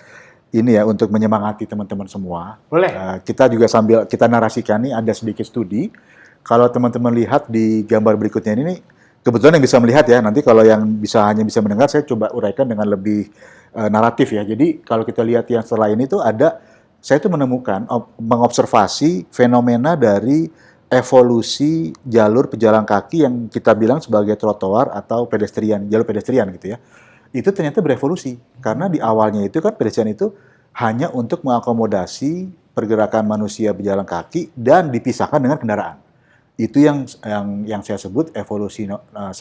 ini ya, untuk menyemangati teman-teman semua. Boleh. Kita juga sambil kita narasikan nih ada sedikit studi. Kalau teman-teman lihat di gambar berikutnya ini, kebetulan yang bisa melihat ya, nanti kalau yang hanya bisa mendengar, saya coba uraikan dengan lebih naratif ya. Jadi kalau kita lihat yang setelah ini tuh ada, saya tuh menemukan, mengobservasi fenomena dari evolusi jalur pejalan kaki yang kita bilang sebagai trotoar atau pedestrian, jalur pedestrian gitu ya. Itu ternyata berevolusi. Karena di awalnya itu kan pedestrian itu hanya untuk mengakomodasi pergerakan manusia berjalan kaki dan dipisahkan dengan kendaraan. Itu yang saya sebut evolusi 1.0.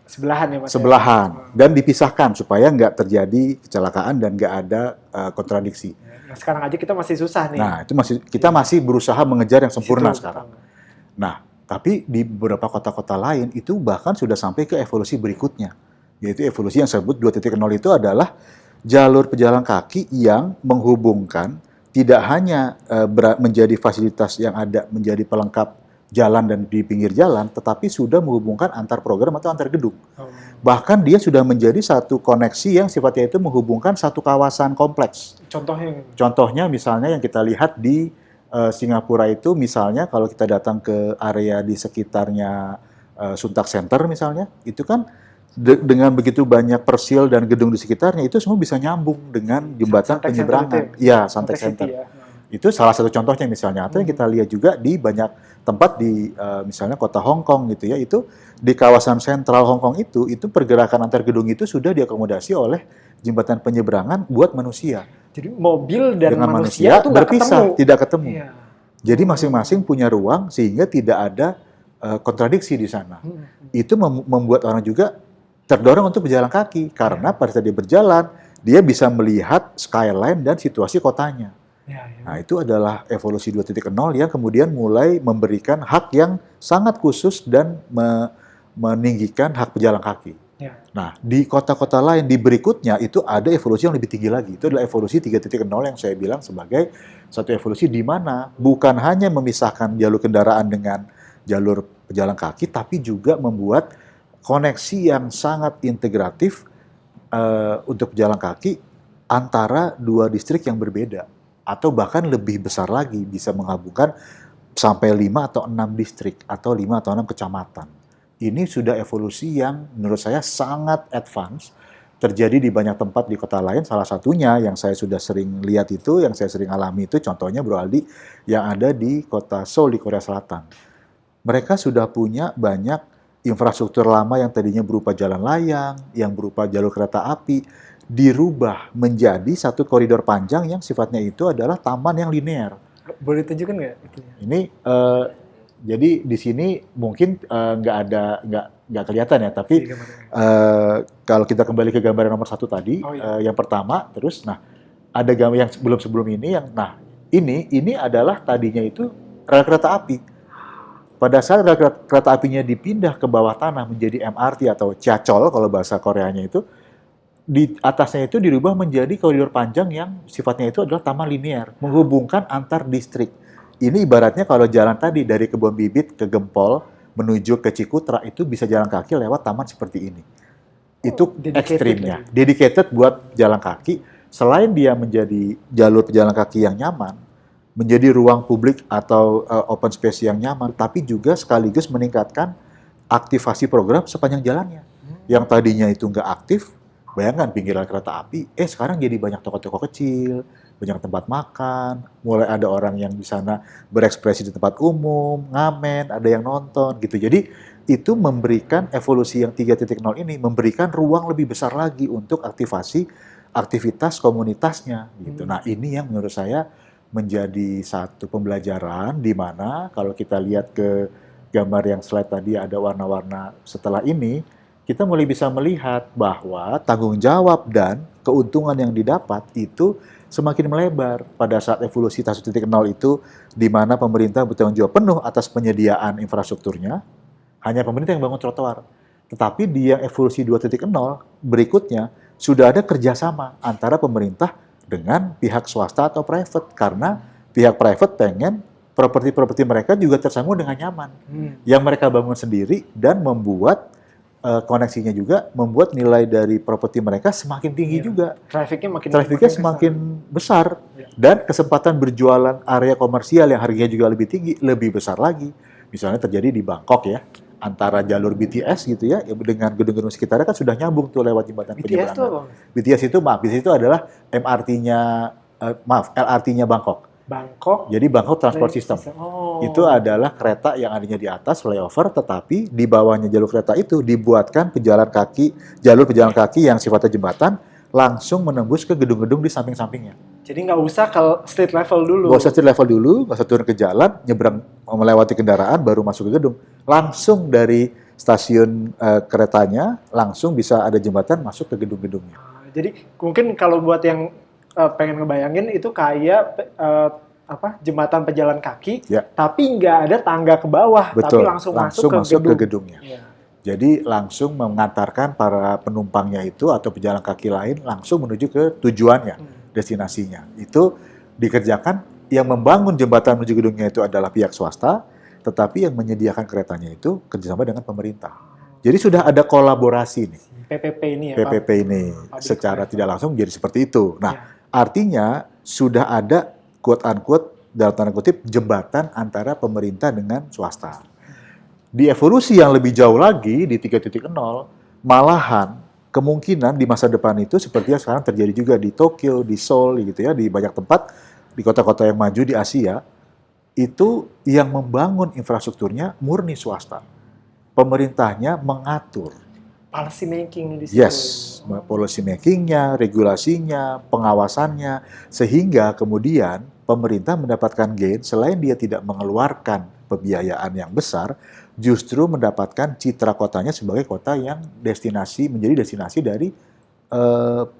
Sebelahan ya, Mas. Sebelahan. Dan dipisahkan supaya nggak terjadi kecelakaan dan nggak ada kontradiksi. Nah, sekarang aja kita masih susah nih. Nah, itu kita masih berusaha mengejar yang sempurna Situ, sekarang. betul. Nah, tapi di beberapa kota-kota lain itu bahkan sudah sampai ke evolusi berikutnya. Yaitu evolusi yang saya sebut 2.0 itu adalah jalur pejalan kaki yang menghubungkan tidak hanya menjadi fasilitas yang ada menjadi pelengkap jalan dan di pinggir jalan, tetapi sudah menghubungkan antar program atau antar gedung. Bahkan dia sudah menjadi satu koneksi yang sifatnya itu menghubungkan satu kawasan kompleks. Contohnya misalnya yang kita lihat di Singapura itu, misalnya kalau kita datang ke area di sekitarnya Suntak Center misalnya, itu kan dengan begitu banyak persil dan gedung di sekitarnya, itu semua bisa nyambung dengan jembatan penyeberangan. Iya, Suntak Center. Ya. Itu salah satu contohnya misalnya. Atau yang kita lihat juga di banyak tempat di misalnya kota Hong Kong gitu ya, itu di kawasan sentral Hong Kong itu pergerakan antar gedung itu sudah diakomodasi oleh jembatan penyeberangan buat manusia. Jadi mobil dan dengan manusia itu berpisah, tidak ketemu. Iya. Jadi masing-masing punya ruang sehingga tidak ada kontradiksi di sana. Itu membuat orang juga terdorong untuk berjalan kaki karena pada saat dia berjalan, dia bisa melihat skyline dan situasi kotanya. Nah, itu adalah evolusi 2.0 yang kemudian mulai memberikan hak yang sangat khusus dan meninggikan hak pejalan kaki. Nah, di kota-kota lain di berikutnya itu ada evolusi yang lebih tinggi lagi. Itu adalah evolusi 3.0 yang saya bilang sebagai satu evolusi di mana bukan hanya memisahkan jalur kendaraan dengan jalur pejalan kaki, tapi juga membuat koneksi yang sangat integratif untuk pejalan kaki antara dua distrik yang berbeda. Atau bahkan lebih besar lagi, bisa menghubungkan sampai 5 atau 6 distrik, atau 5 atau 6 kecamatan. Ini sudah evolusi yang menurut saya sangat advance, terjadi di banyak tempat di kota lain. Salah satunya yang saya sudah sering lihat itu, yang saya sering alami itu, contohnya Bro Aldi, yang ada di kota Seoul di Korea Selatan. Mereka sudah punya banyak infrastruktur lama yang tadinya berupa jalan layang, yang berupa jalur kereta api, dirubah menjadi satu koridor panjang yang sifatnya itu adalah taman yang linear. Boleh tunjukkan nggak? Ini jadi di sini mungkin nggak kelihatan ya, tapi kalau kita kembali ke gambar nomor 1 tadi, yang pertama, terus, nah ada gambar yang sebelum ini yang, nah ini adalah tadinya itu rel kereta api. Pada saat rel kereta apinya dipindah ke bawah tanah menjadi MRT atau Chiachol kalau bahasa Koreanya itu, di atasnya itu dirubah menjadi koridor panjang yang sifatnya itu adalah taman linear, menghubungkan antar distrik. Ini ibaratnya kalau jalan tadi dari Kebon Bibit ke Gempol menuju ke Cikutra itu bisa jalan kaki lewat taman seperti ini. Itu dedicated ekstrimnya. lagi. Dedicated buat jalan kaki. Selain dia menjadi jalur pejalan kaki yang nyaman, menjadi ruang publik atau open space yang nyaman, tapi juga sekaligus meningkatkan aktivasi program sepanjang jalannya. Yang tadinya itu nggak aktif, bayangkan pinggiran kereta api, sekarang jadi banyak toko-toko kecil, banyak tempat makan, mulai ada orang yang di sana berekspresi di tempat umum, ngamen, ada yang nonton gitu. Jadi itu memberikan evolusi yang 3.0 ini, memberikan ruang lebih besar lagi untuk aktivasi aktivitas komunitasnya gitu. Nah ini yang menurut saya menjadi satu pembelajaran di mana kalau kita lihat ke gambar yang slide tadi ada warna-warna setelah ini, kita mulai bisa melihat bahwa tanggung jawab dan keuntungan yang didapat itu semakin melebar pada saat evolusi 1.0 itu, di mana pemerintah bertanggung jawab penuh atas penyediaan infrastrukturnya, hanya pemerintah yang bangun trotoar. Tetapi di yang evolusi 2.0 berikutnya, sudah ada kerjasama antara pemerintah dengan pihak swasta atau private, karena pihak private pengen properti-properti mereka juga tersambung dengan nyaman. Yang mereka bangun sendiri dan membuat koneksinya juga membuat nilai dari properti mereka semakin tinggi juga. Trafficnya semakin besar. Dan kesempatan berjualan area komersial yang harganya juga lebih tinggi, lebih besar lagi. Misalnya terjadi di Bangkok ya, antara jalur BTS gitu ya, dengan gedung-gedung sekitarnya kan sudah nyambung tuh lewat jembatan penyeberangan. BTS itu adalah LRT-nya Bangkok. Jadi Bangkok Transport System. Itu adalah kereta yang adanya di atas flyover, tetapi di bawahnya jalur kereta itu dibuatkan jalur pejalan kaki yang sifatnya jembatan, langsung menembus ke gedung-gedung di samping-sampingnya. Jadi nggak usah ke street level dulu. Nggak usah street level dulu, nggak usah turun ke jalan, nyebrang melewati kendaraan, baru masuk ke gedung. Langsung dari stasiun keretanya, langsung bisa ada jembatan masuk ke gedung-gedungnya. Jadi mungkin kalau buat yang pengen ngebayangin itu kayak jembatan pejalan kaki, tapi nggak ada tangga ke bawah, betul, tapi langsung masuk ke gedungnya. Jadi langsung mengantarkan para penumpangnya itu atau pejalan kaki lain langsung menuju ke tujuannya, destinasinya. Itu dikerjakan, yang membangun jembatan menuju gedungnya itu adalah pihak swasta, tetapi yang menyediakan keretanya itu kerjasama dengan pemerintah. Jadi sudah ada kolaborasi nih. PPP ini secara tidak langsung jadi seperti itu. Nah, artinya sudah ada quote-unquote dalam tanda kutip jembatan antara pemerintah dengan swasta. Di evolusi yang lebih jauh lagi di 3.0, malahan kemungkinan di masa depan itu seperti yang sekarang terjadi juga di Tokyo, di Seoul gitu ya, di banyak tempat di kota-kota yang maju di Asia, itu yang membangun infrastrukturnya murni swasta. Pemerintahnya mengatur. Policy making di situ. Yes, policy makingnya, regulasinya, pengawasannya, sehingga kemudian pemerintah mendapatkan gain selain dia tidak mengeluarkan pembiayaan yang besar, justru mendapatkan citra kotanya sebagai kota yang menjadi destinasi dari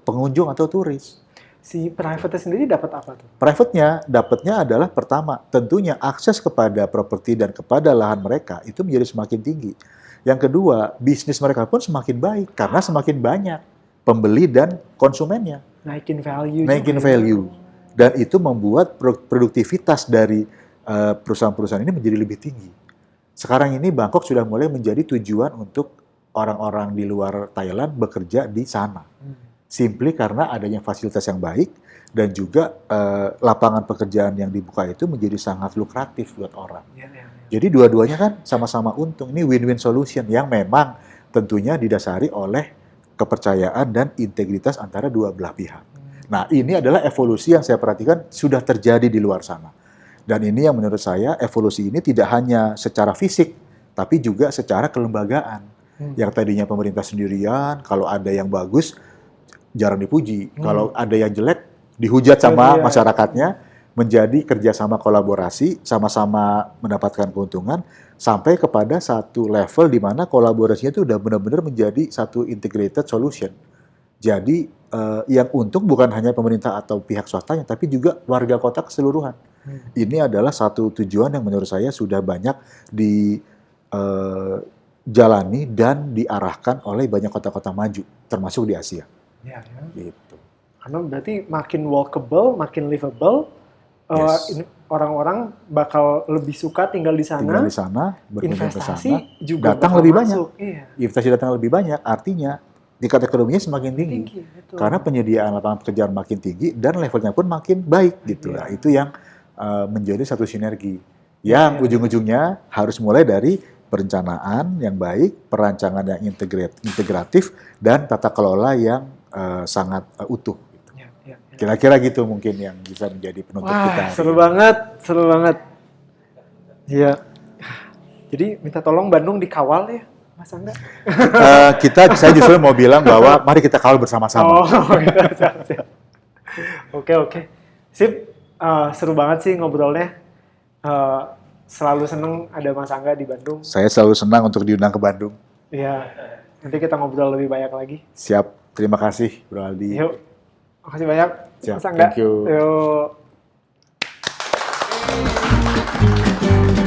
pengunjung atau turis. Si private sendiri dapat apa tuh? Private-nya dapatnya adalah pertama, tentunya akses kepada properti dan kepada lahan mereka itu menjadi semakin tinggi. Yang kedua, bisnis mereka pun semakin baik karena semakin banyak pembeli dan konsumennya. Naikin value. Dan itu membuat produktivitas dari perusahaan-perusahaan ini menjadi lebih tinggi. Sekarang ini Bangkok sudah mulai menjadi tujuan untuk orang-orang di luar Thailand bekerja di sana. Simply karena adanya fasilitas yang baik dan juga lapangan pekerjaan yang dibuka itu menjadi sangat lukratif buat orang. Jadi dua-duanya kan sama-sama untung. Ini win-win solution yang memang tentunya didasari oleh kepercayaan dan integritas antara dua belah pihak. Nah, ini adalah evolusi yang saya perhatikan sudah terjadi di luar sana. Dan ini yang menurut saya evolusi ini tidak hanya secara fisik, tapi juga secara kelembagaan. Yang tadinya pemerintah sendirian, kalau ada yang bagus, jarang dipuji. Kalau ada yang jelek, dihujat sama masyarakatnya. Menjadi kerjasama kolaborasi, sama-sama mendapatkan keuntungan, sampai kepada satu level di mana kolaborasinya itu udah benar-benar menjadi satu integrated solution. Jadi yang untung bukan hanya pemerintah atau pihak swastanya, tapi juga warga kota keseluruhan. Ini adalah satu tujuan yang menurut saya sudah banyak dijalani dan diarahkan oleh banyak kota-kota maju, termasuk di Asia. Gitu. Karena berarti makin walkable, makin livable, orang-orang bakal lebih suka tinggal di sana, berkunjung ke sana, juga datang lebih banyak. Iya. Investasi datang lebih banyak, artinya tingkat ekonominya semakin tinggi. betul. Karena penyediaan lapangan pekerjaan makin tinggi dan levelnya pun makin baik gitu. Iya. Nah, itu yang menjadi satu sinergi. Iya, Yang ujung-ujungnya harus mulai dari perencanaan yang baik, perancangan yang integratif, dan tata kelola yang sangat utuh. Gitu. Iya, iya, iya. Kira-kira gitu mungkin yang bisa menjadi penutup kita. Wah, seru banget, seru banget. Iya. Jadi minta tolong Bandung dikawal ya, Mas Angga. Saya justru mau bilang bahwa mari kita kawal bersama-sama. Oh, gitu, siap. Oke. Sip, seru banget sih ngobrolnya. Selalu seneng ada Mas Angga di Bandung. Saya selalu senang untuk diundang ke Bandung. Iya, nanti kita ngobrol lebih banyak lagi. Siap, terima kasih Bro Aldi. Yuk, makasih banyak Siap, Mas Angga. thank you. Yuk.